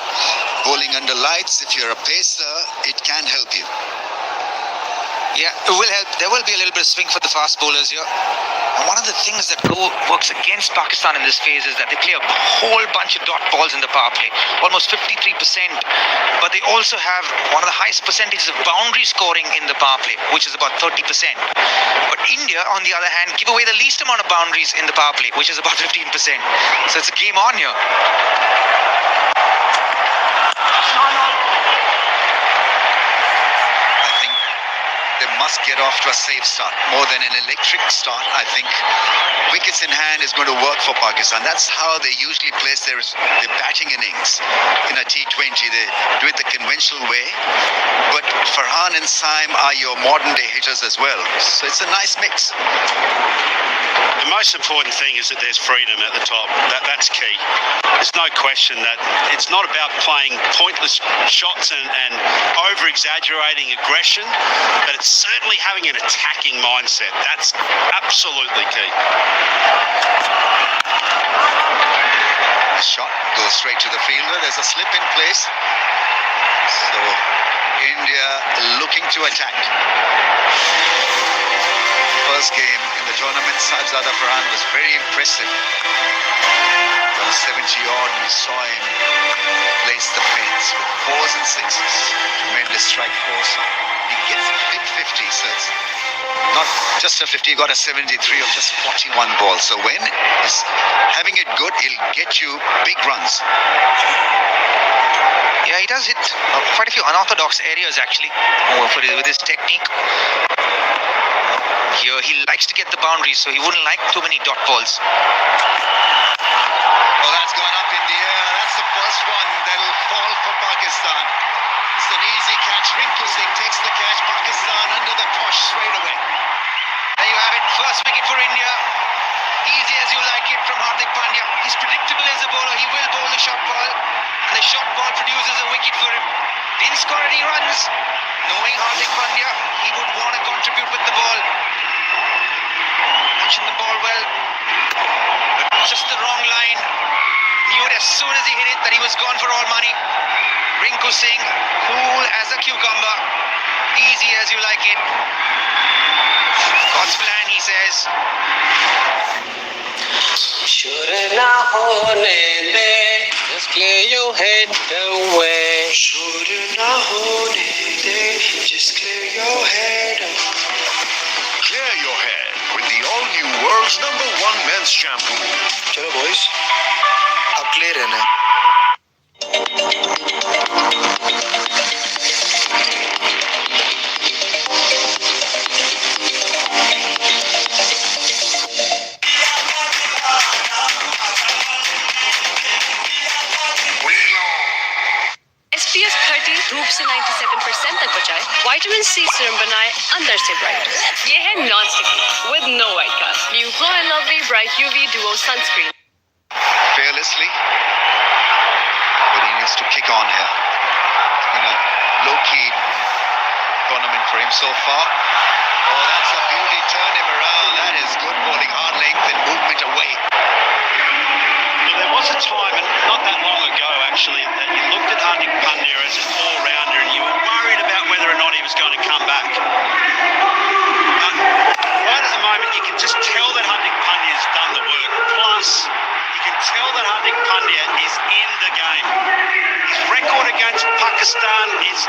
Bowling under lights, if you're a pacer, it can help you. Yeah, it will help. There will be a little bit of swing for the fast bowlers here. And one of the things that works against Pakistan in this phase is that they play a whole bunch of dot balls in the power play, almost 53%. But they also have one of the highest percentages of boundary scoring in the power play, which is about 30%. But India, on the other hand, give away the least amount of boundaries in the power play, which is about 15%. So it's a game on here. They must get off to a safe start. More than an electric start, I think wickets in hand is going to work for Pakistan. That's how they usually place their batting innings in a T20. They do it the conventional way. But Farhan and Saim are your modern day hitters as well. So it's a nice mix. The most important thing is that there's freedom at the top. That's key. There's no question that it's not about playing pointless shots and over-exaggerating aggression, but it's certainly having an attacking mindset. That's absolutely key. The shot goes straight to the fielder. There's a slip in place. So India looking to attack. First game in the tournament, Sajjada Farhan was very impressive. Got a 70-odd, and we saw him place the fence with 4s and 6s. Tremendous strike force. He gets a big 50, so it's not just a 50, he got a 73 of just 41 balls. So when he's having it good, he'll get you big runs. Yeah, he does hit quite a few unorthodox areas actually with his technique. Here he likes to get the boundaries, so he wouldn't like too many dot balls. Oh, that's gone up in the air. That's the first one that'll fall for Pakistan. It's an easy catch. Rinku Singh takes the catch. Pakistan under the cosh straight away. There you have it. First wicket for India. Easy as you like it from Hardik Pandya. He's predictable as a bowler. He will bowl the short ball. And the short ball produces a wicket for him. Didn't score any runs. Knowing Hardik Pandya, he would want to contribute with the ball. Catching the ball well. But just the wrong line. Knew it as soon as he hit it that he was gone for all money. Rinku Singh, cool as a cucumber. Easy as you like it. God's plan, he says. Should not hold it, just clear your head away. Should not hold it, just clear your head away. Clear your head with the all-new world's #1 men's shampoo. चलो boys, अब clear रहना है. धूप से 97% तक बचाए, vitamin C serum बनाए अंदर से ब्राइट। ये है non sticky with no white cast. New Glow and Lovely Bright UV Duo Sunscreen. Fearlessly, but he needs to kick on here. Low-key tournament for him so far. Oh, that's a beauty. Turn him around. That is good bowling, hard length and movement away. Well, there was a time, and not that long ago actually, that you looked at Hardik Pandya as an all-rounder and you were worried about whether or not he was going to come back. But right at the moment, you can just tell that Hardik Pandya has done the work. Plus, you can tell that Hardik Pandya is in the game. His record against Pakistan is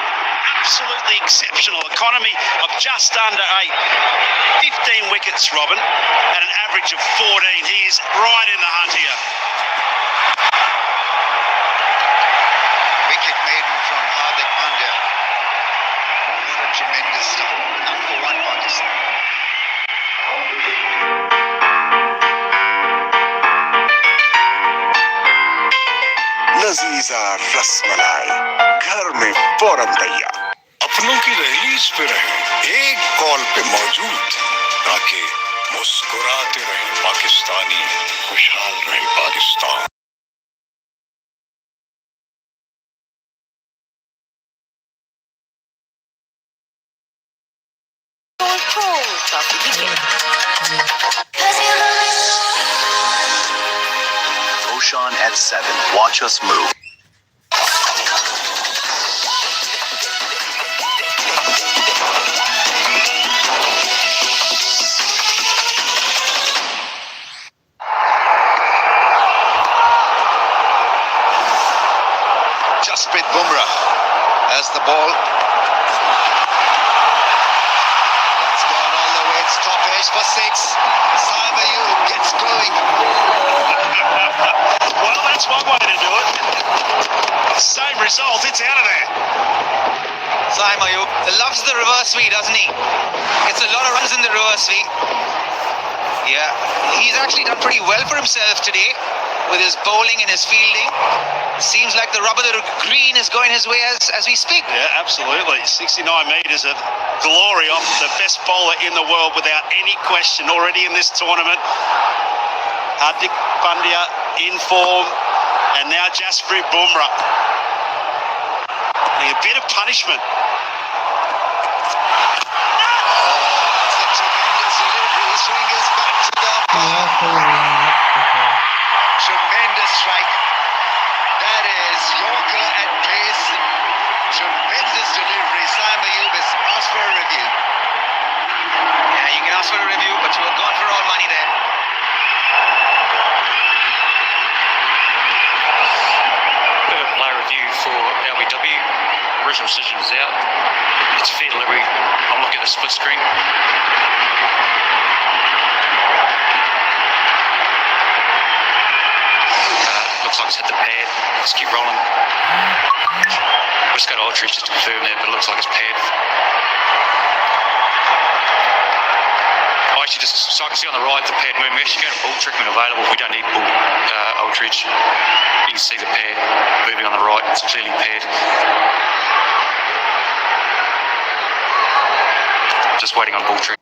absolutely exceptional. Economy of just under 8. 15 wickets, Robin, at an average of 14. He is right in the hunt here. Wicket maiden from Hardik Pandya. What a tremendous start. Number 1 Pakistan. Lazeeza rasmalai घर में फौरन तैयार। अपनों की दहलीज पे रहे, एक कॉल पे मौजूद, ताकि मुस्कुराते रहे पाकिस्तानी, खुशहाल रहे Pakistan. Roshan at 7. Watch us move. Jasprit Bumrah has the ball. That's gone all the way. It's top edge for 6. Saim Ayub gets going. Well, that's one way to do it. Same result, it's out of there. Saim Ayub loves the reverse sweep, doesn't he? Gets a lot of runs in the reverse sweep. Yeah, he's actually done pretty well for himself today with his bowling and his fielding. Seems like the rubber green is going his way as we speak. Yeah, absolutely. 69 metres of glory off the best bowler in the world without any question already in this tournament. Hardik Pandya in form, and now Jasprit Bumrah. A bit of punishment. It's a tremendous delivery. His fingers back to the umpire. Tremendous strike. That is Yorker at pace. Tremendous delivery. Saim Ayub has asked for a review. Yeah, you can ask for a review, but you were gone for all money there. Bit of play review for LBW. Original decision is out. It's fair delivery. I'm looking at the split screen. Looks like it's hit the pad. Let's keep rolling. Just got Aldridge just to confirm that, but it looks like it's pad. Actually, just so I can see on the right the pad moving. We actually got a ball trick when available. We don't need ball Aldridge. You can see the pad moving on the right. It's clearly pad. Just waiting on ball trick.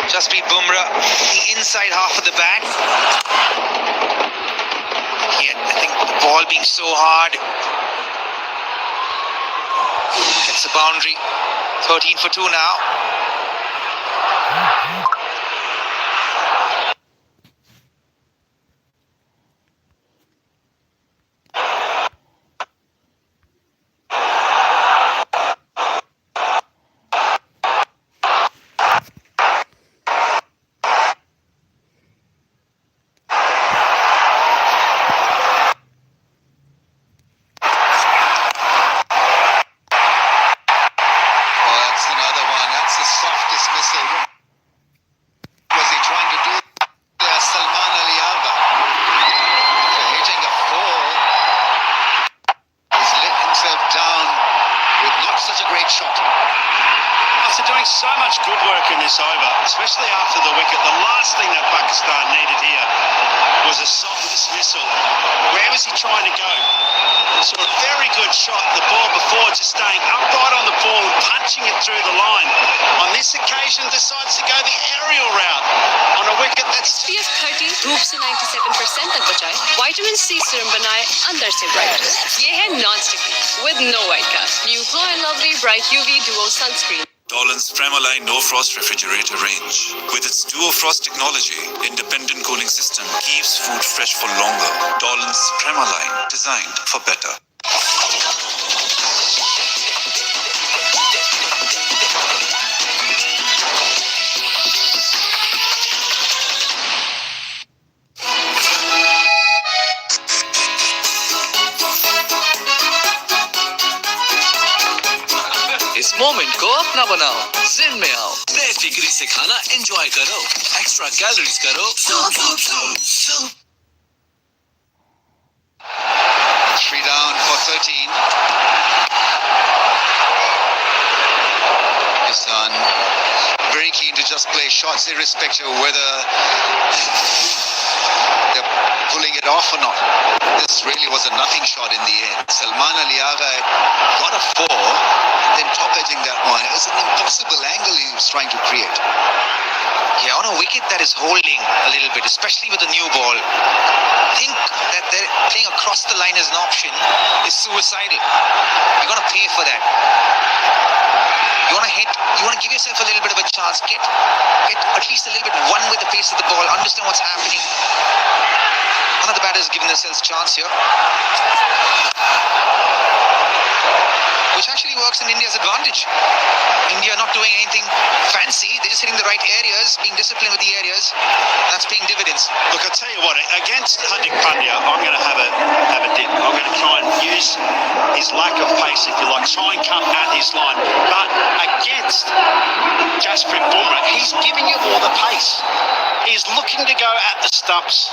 Jasprit Bumrah, the inside half of the bat. Again, I think the ball being so hard. It's a boundary. 13 for 2 now. So much good work in this over, especially after the wicket. The last thing that Pakistan needed here was a soft dismissal. Where was he trying to go? So a very good shot, the ball before, just staying upright on the ball and punching it through the line. On this occasion, decides to go the aerial route on a wicket that's SPF 30 धूप से 97% तक बचाए, vitamin C serum बनाए अंदर से bright. ये है non sticky with no white cast. New Glow and Lovely Bright UV Duo Sunscreen. Dolan's Premaline No Frost Refrigerator range. With its Duo Frost technology, independent cooling system keeps food fresh for longer. Dolan's Premaline, designed for better. इस moment को अपना बनाओ, जिन में आओ, बेफिक्री से खाना enjoy करो, एक्स्ट्रा कैलोरीज करो। 3 down for 13. Ishan very keen to just play shots irrespective of whether they're pulling it off or not. This really was a nothing shot in the end. Salman Ali Agha got a 4, then top edging that one. It was an impossible angle he was trying to create. Yeah, on a wicket that is holding a little bit, especially with the new ball, think that they're playing across the line as an option is suicidal. You're going to pay for that. You want to hit, you want to give yourself a little bit of a chance, get at least a little bit one with the pace of the ball, understand what's happening. None of the batters giving themselves a chance here, which actually works in India's advantage. India not doing anything fancy, they're just hitting the right areas, being disciplined with the areas. That's paying dividends. Look, I tell you what, against Hardik Pandya, I'm going to have a dip. I'm going to try and use his lack of pace, if you like, try and come at his line. But against Jasprit Bumrah, he's giving you all the pace. He's looking to go at the stumps,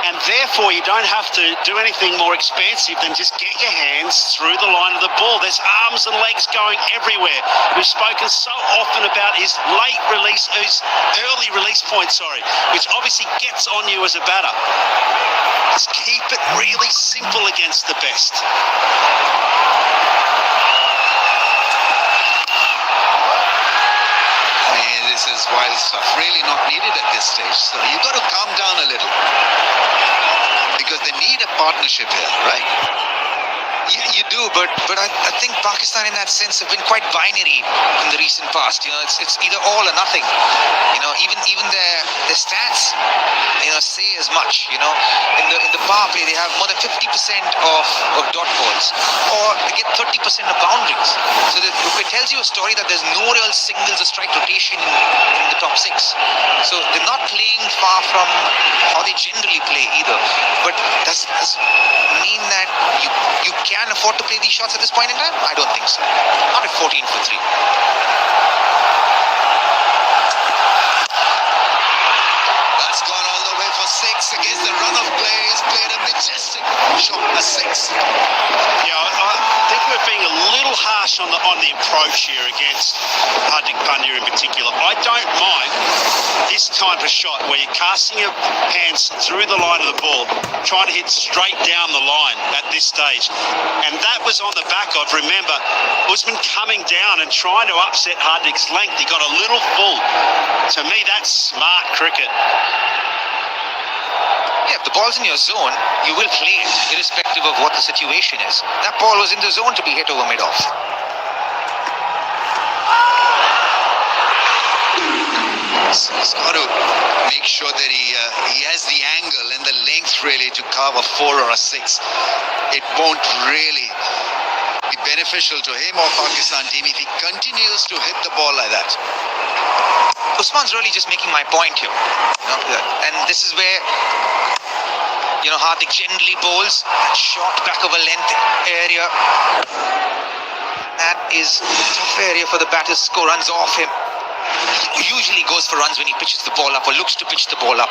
and therefore you don't have to do anything more expansive than just get your hands through the line of the ball. There's arms and legs going everywhere. We've spoken so often about his early release point, which obviously gets on you as a batter. Just keep it really simple against the best. This is wild stuff, really not needed at this stage. So you've got to calm down a little, because they need a partnership here, right? Yeah, you do, but I think Pakistan in that sense have been quite binary in the recent past. You know, it's either all or nothing. You know, even their stats, say as much. You know, in the power play they have more than 50% of dot balls, or they get 30% of boundaries. So it tells you a story that there's no real singles or strike rotation in the top 6. So they're not playing far from how they generally play either. But does mean that you can afford to play these shots at this point in time? I don't think so. Not at 14 for 3. That's gone all the way for 6 against the run of play. He's played a majestic shot, a 6. Yeah, I think we're being a little harsh on the approach here against Hardik Pandya in particular. I don't mind this type of shot where you're casting your hands through the line of the ball, trying to hit straight down the line at this stage. And that was on the back of, remember, Usman coming down and trying to upset Hardik's length. He got a little full. To me, that's smart cricket. Yeah, if the ball's in your zone, you will play it, irrespective of what the situation is. That ball was in the zone to be hit over mid-off. So he's got to make sure that he has the angle and the length really to carve a 4 or a 6. It won't really be beneficial to him or Pakistan team if he continues to hit the ball like that. Usman's really just making my point here. And this is where, Hardik generally bowls that short back of a length area. That is a tough area for the batters to score runs off him. He usually goes for runs when he pitches the ball up or looks to pitch the ball up.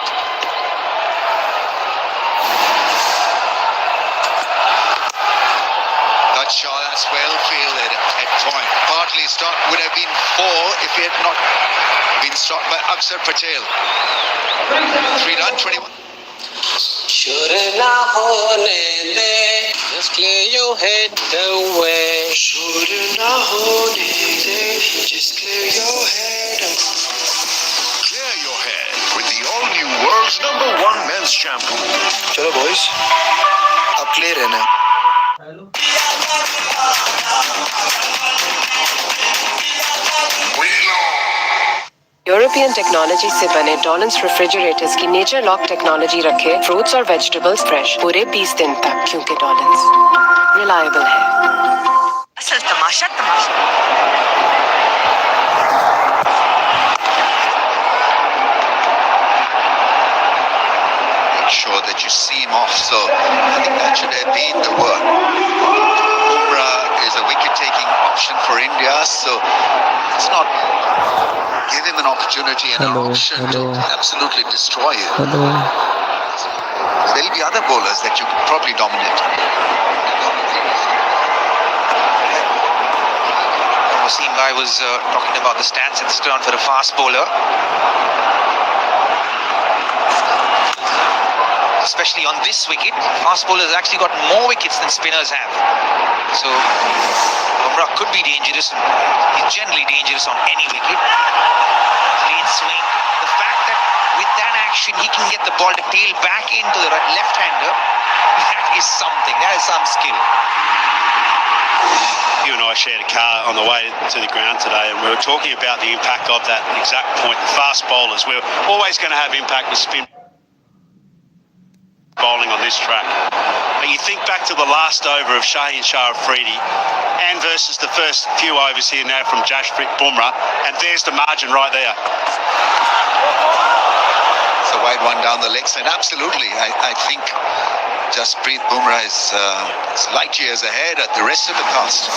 That shot, that's well fielded at point. Partly stop would have been 4 if he had not been stopped by Akshar Patel. 3 run, 21. Just clear your head away. Just clear your head. Clear your head with the all-new world's #1 men's shampoo. Chalo boys, अब clear है ना? European technology से बने डॉलन्स refrigerators की nature lock technology रखे fruits और vegetables fresh पूरे 20 दिन तक, क्योंकि डॉलन्स रिलायबल है। असल तमाशा तमाशा। Make sure that you see him off, so I think that should have been the work. Bumrah is a wicket-taking option for India, so it's not give him an opportunity and an option to absolutely destroy him. There'll be other bowlers that you could probably dominate. Wasim Bhai was talking about the stats at the turn for a fast bowler. Especially on this wicket, fast bowlers actually got more wickets than spinners have. So Bumrah could be dangerous. He's generally dangerous on any wicket. Late swing. The fact that with that action he can get the ball to tail back into the left-hander, that is something. That is some skill. You and I shared a car on the way to the ground today, and we were talking about the impact of that exact point. The fast bowlers, we're always going to have impact with spin bowling on this track. But you think back to the last over of Shaheen Shah Afridi and versus the first few overs here now from Jasprit Bumrah, and there's the margin right there. It's a wide one down the leg side. Absolutely. I think Jasprit Bumrah is light years ahead at the rest of the cast.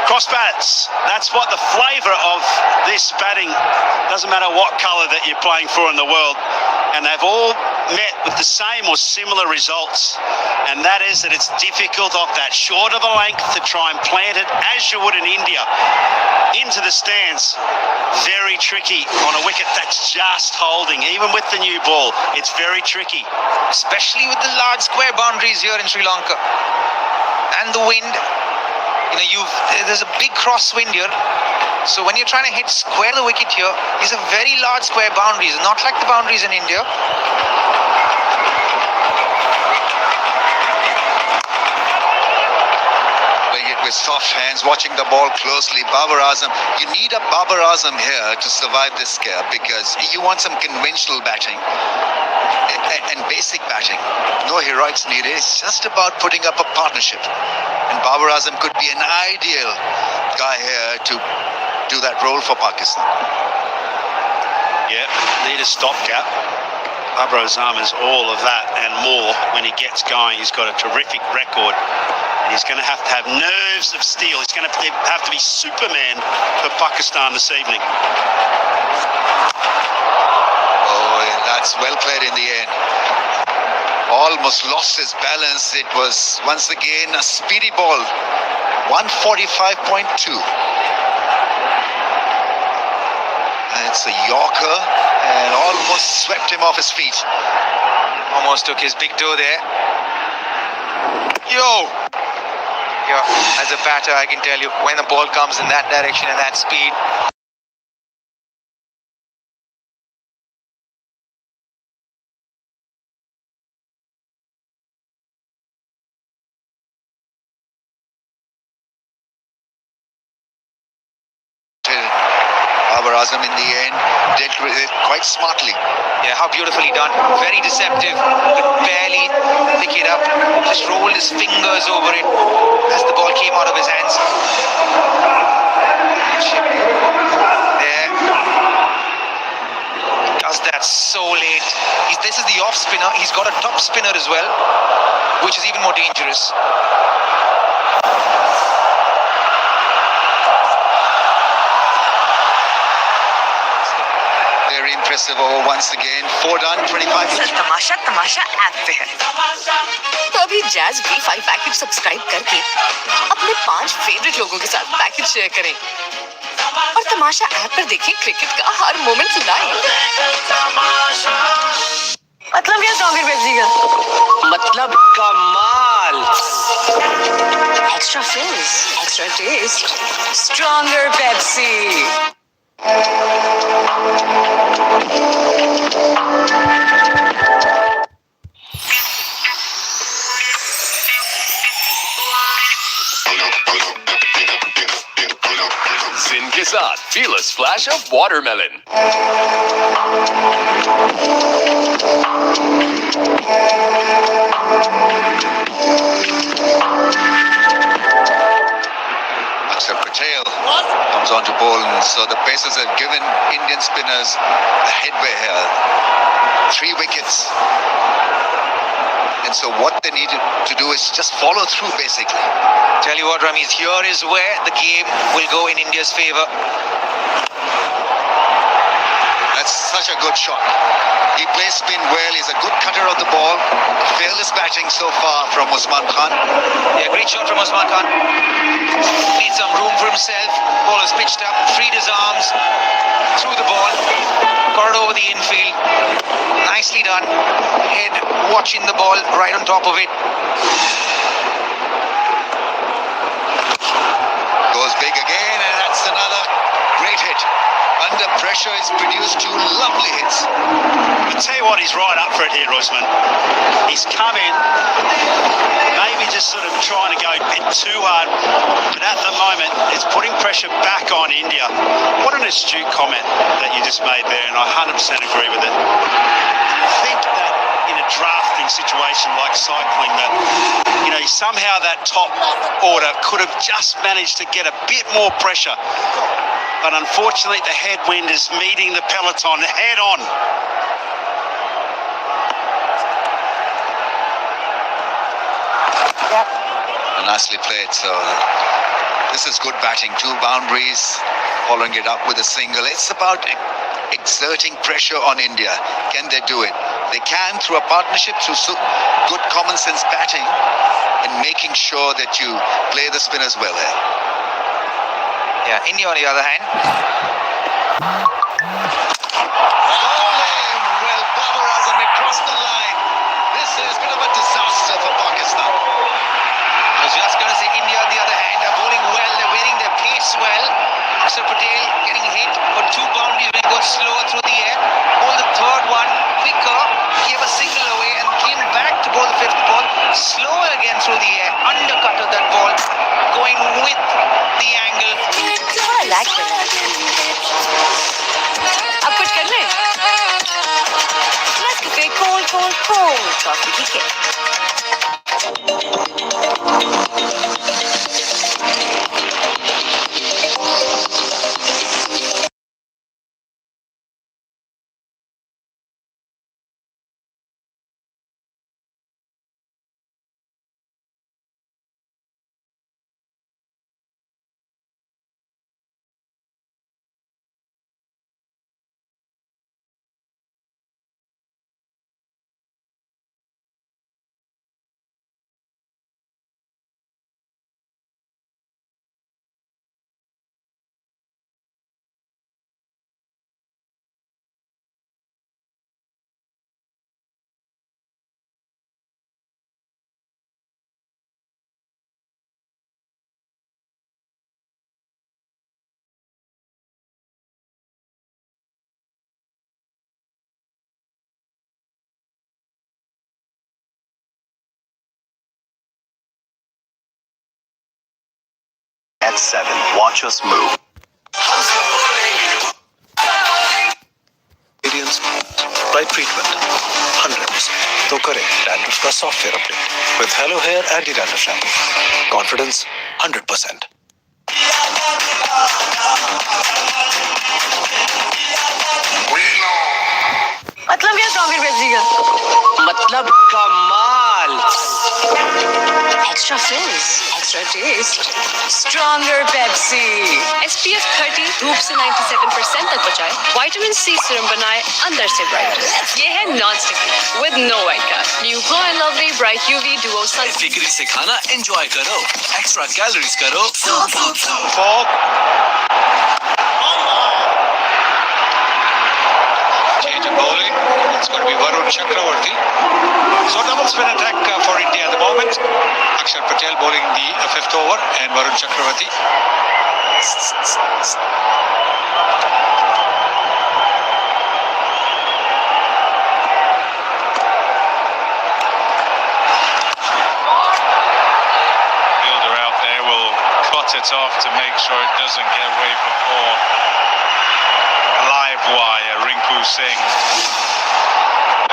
Cross bats, that's what the flavour of this batting, doesn't matter what colour that you're playing for in the world, and they've all met with the same or similar results, and that is that it's difficult off that short of a length to try and plant it as you would in India into the stands. Very tricky on a wicket that's just holding. Even with the new ball, it's very tricky, especially with the large square boundaries here in Sri Lanka and the wind. There's a big crosswind here, so when you're trying to hit square the wicket here, these are very large square boundaries, not like the boundaries in India. Playing it with soft hands, watching the ball closely. Babar Azam, you need a Babar Azam here to survive this scare, because you want some conventional batting and basic batting. No heroics needed. It's just about putting up a partnership. And Babar Azam could be an ideal guy here to do that role for Pakistan. Yeah, need a stopgap. Babar Azam is all of that and more when he gets going. He's got a terrific record. And he's going to have nerves of steel. He's going to have to be Superman for Pakistan this evening. That's well played in the end. Almost lost his balance. It was once again a speedy ball. 145.2. That's a Yorker and almost swept him off his feet. Almost took his big toe there. Yo! Yeah, as a batter, I can tell you, when the ball comes in that direction and that speed, Babar Azam in the end dealt with it quite smartly. yeah, how beautifully done. Very deceptive. Could barely pick it up. Just rolled his fingers over it as the ball came out of his hands. There. Does that so late. This is the off spinner. He's got a top spinner as well, which is even more dangerous. Very impressive over once again. 4 done, 25 hits. Tamasha Tamasha app पे है तो अभी jazz B5 package subscribe करके अपने 5 favourite लोगों के साथ package share करें और तमाशा ऐप पर देखें क्रिकेट का हर मोमेंट लाइव। मतलब क्या स्ट्रॉन्गर पेप्सी का मतलब कमाल extra fizz extra taste stronger Pepsi. Zin के साथ feel a splash of watermelon. Aksar Patel comes on to bowl, and so the Pacers have given Indian spinners a headway here. 3 wickets. And so what they need to do is just follow through, basically. Tell you what, Ramesh, here is where the game will go in India's favour. That's such a good shot. He plays spin well. He's a good cutter of the ball. Fearless batting so far from Usman Khan. Yeah, great shot from Usman Khan. Needs some room for himself. Ball is pitched up, freed his arms, threw the ball, got it over the infield. Nicely done. Head watching the ball right on top of it. Goes big again, and that's another great hit. Under pressure, he's produced 2 lovely hits. I tell you what, he's right up for it here, Usman. He's come in, maybe just sort of trying to go a bit too hard, but at the moment, it's putting pressure back on India. What an astute comment that you just made there, and I 100% agree with it. I think that in a drafting situation like cycling, that somehow that top order could have just managed to get a bit more pressure. But unfortunately, the headwind is meeting the peloton head on. Nicely played. So this is good batting. 2 boundaries, following it up with a single. It's about exerting pressure on India. Can they do it? They can through a partnership, through good common sense batting and making sure that you play the spinners well there. Yeah, India on the other hand. Well, Babar Azam across the line. This is a bit of a disaster for Pakistan. I was just going to say India on the other hand are bowling well, they're wearing their pace well. Aksar Patel getting hit for 2 boundaries when he goes slower through the air. Bowled the 3rd one quicker, gave a single away and came back to bowl the 5th ball. Slower again through the air, undercutted that ball, going with the angle. I like that. अब कुछ कर ले? Let's get cold coffee, ठीक है? at 7. Watch us move. Right treatment 100%. तो करें dandruff का software update with Hello Hair Anti-Dandruff Shampoo. Confidence 100%. मतलब क्या स्ट्रॉन्गर पेप्सी का? मतलब कमाल। Extra fizz, extra taste, stronger Pepsi. SPF 30 धूप से 97% तक बचाए, विटामिन C सीरम बनाए अंदर से ब्राइट। ये है non sticky with no white cast. New glow and lovely bright UV duo sun. बेफिक्री से खाना एंजॉय करो, एक्स्ट्रा कैलोरीज करो। Change of bowling. It's going to be Varun Chakravarti. So double spin attack for India at the moment. Akshar Patel bowling the fifth over and Varun Chakravarti. Fielder out there will cut it off to make sure it doesn't get away for four. Live wire, Rinku Singh.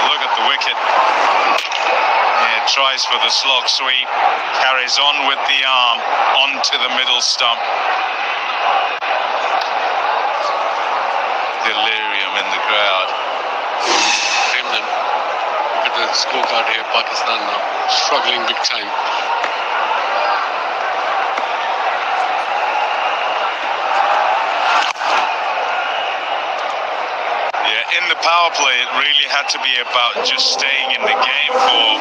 Look at the wicket. Yeah, tries for the slog sweep. Carries on with the arm onto the middle stump. Delirium in the crowd. Look at the scorecard here. Pakistan now struggling big time. In the power play, it really had to be about just staying in the game for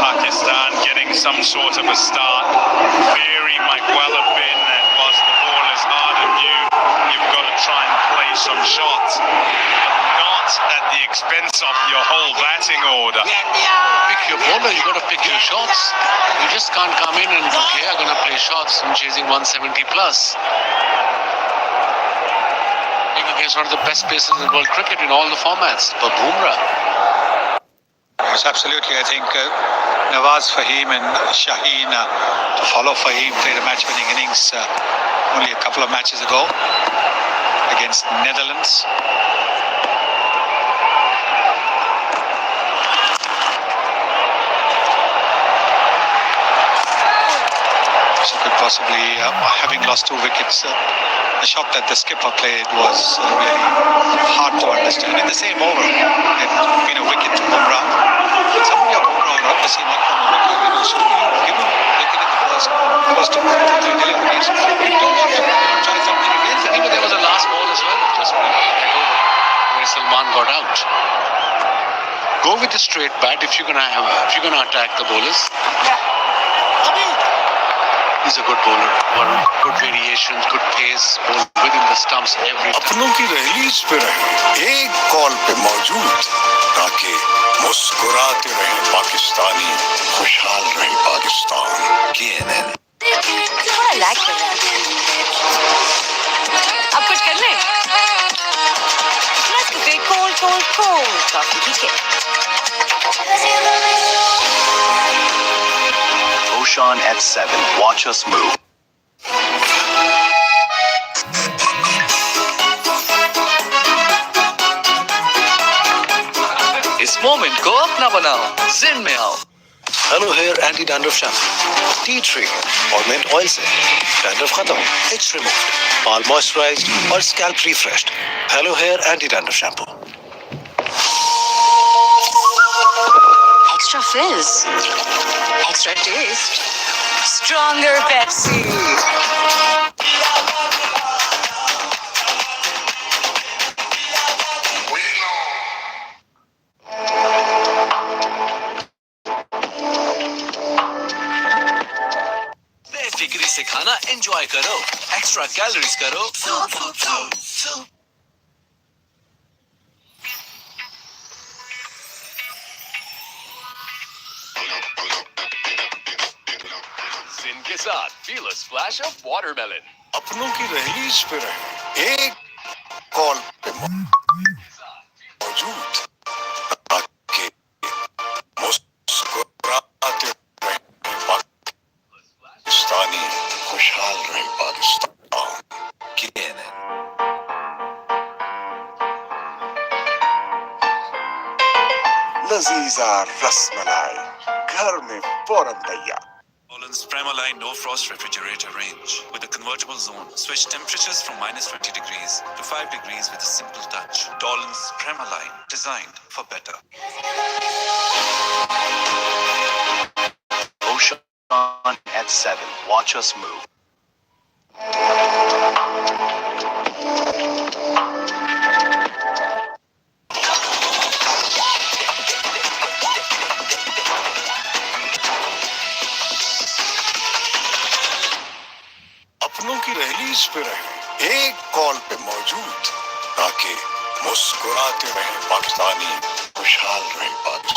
Pakistan, getting some sort of a start. Theory might well have been that whilst the ball is hard on you, you've got to try and play some shots, but not at the expense of your whole batting order. Pick your bowler, you got to pick your shots. You just can't come in and okay, I'm going to play shots. I'm chasing 170 plus. Against one of the best pacers in world cricket in all the formats, for Bumrah. Yes, absolutely. I think Nawaz Fahim and Shaheen to follow Fahim played a match-winning innings only a couple of matches ago against Netherlands. So could possibly, having lost 2 wickets, the shot that the skipper played was really hard to understand. In the same over, it had been a wicket to Bumrah. Somebody of Bumrah, obviously not from a wicket, should you give him a wicket in the first 2 deliveries? You don't want to try something again. But there was a last ball as well, just that over, where Salman got out. Go with the straight bat if you're gonna attack the bowlers. He's a good bowler. Good variations, good pace, ball within the stumps every time. अपनों की rallies पे रहे, एक call पे मौजूद, ताकि मुस्कुराते रहे पाकिस्तानी, खुशहाल रहे पाकिस्तान। KNN। थोड़ा लैग कर रहा है। अब कुछ कर ले? Let's go cold coffee, ठीक है? Roshan at 7. Watch us move. इस मोमेंट को अपना बनाओ, जिन में आओ। Hello hair anti dandruff shampoo, tea tree और मिंट ऑयल से डैंड्रफ खत्म, इट्स रिमूव्ड, बाल मॉइस्चराइज्ड और scalp refreshed. Hello hair anti dandruff shampoo. Extra fizz, extra taste, stronger Pepsi. बेफिक्री से खाना एंजॉय करो, एक्स्ट्रा कैलोरीज करो। Sin के साथ feel a splash of watermelon. अपनों की रैलीज पे रहे, एक कॉल पे मौजूद, ताकि मुस्कुराते रहे पाकिस्तानी, खुशहाल लजीजा रसमलाई घर में फौरन तैयार। Dolan's Premaline No Frost Refrigerator range with a convertible zone. Switch temperatures from -20 degrees to 5 degrees with a simple touch. Dolan's Premaline, designed for better. Roshan at 7. Watch us move. अपनों की रहलीज पे रहे, एक कॉल पे मौजूद, ताकि मुस्कुराते रहे पाकिस्तानी, खुशहाल रहे पाकिस्तान।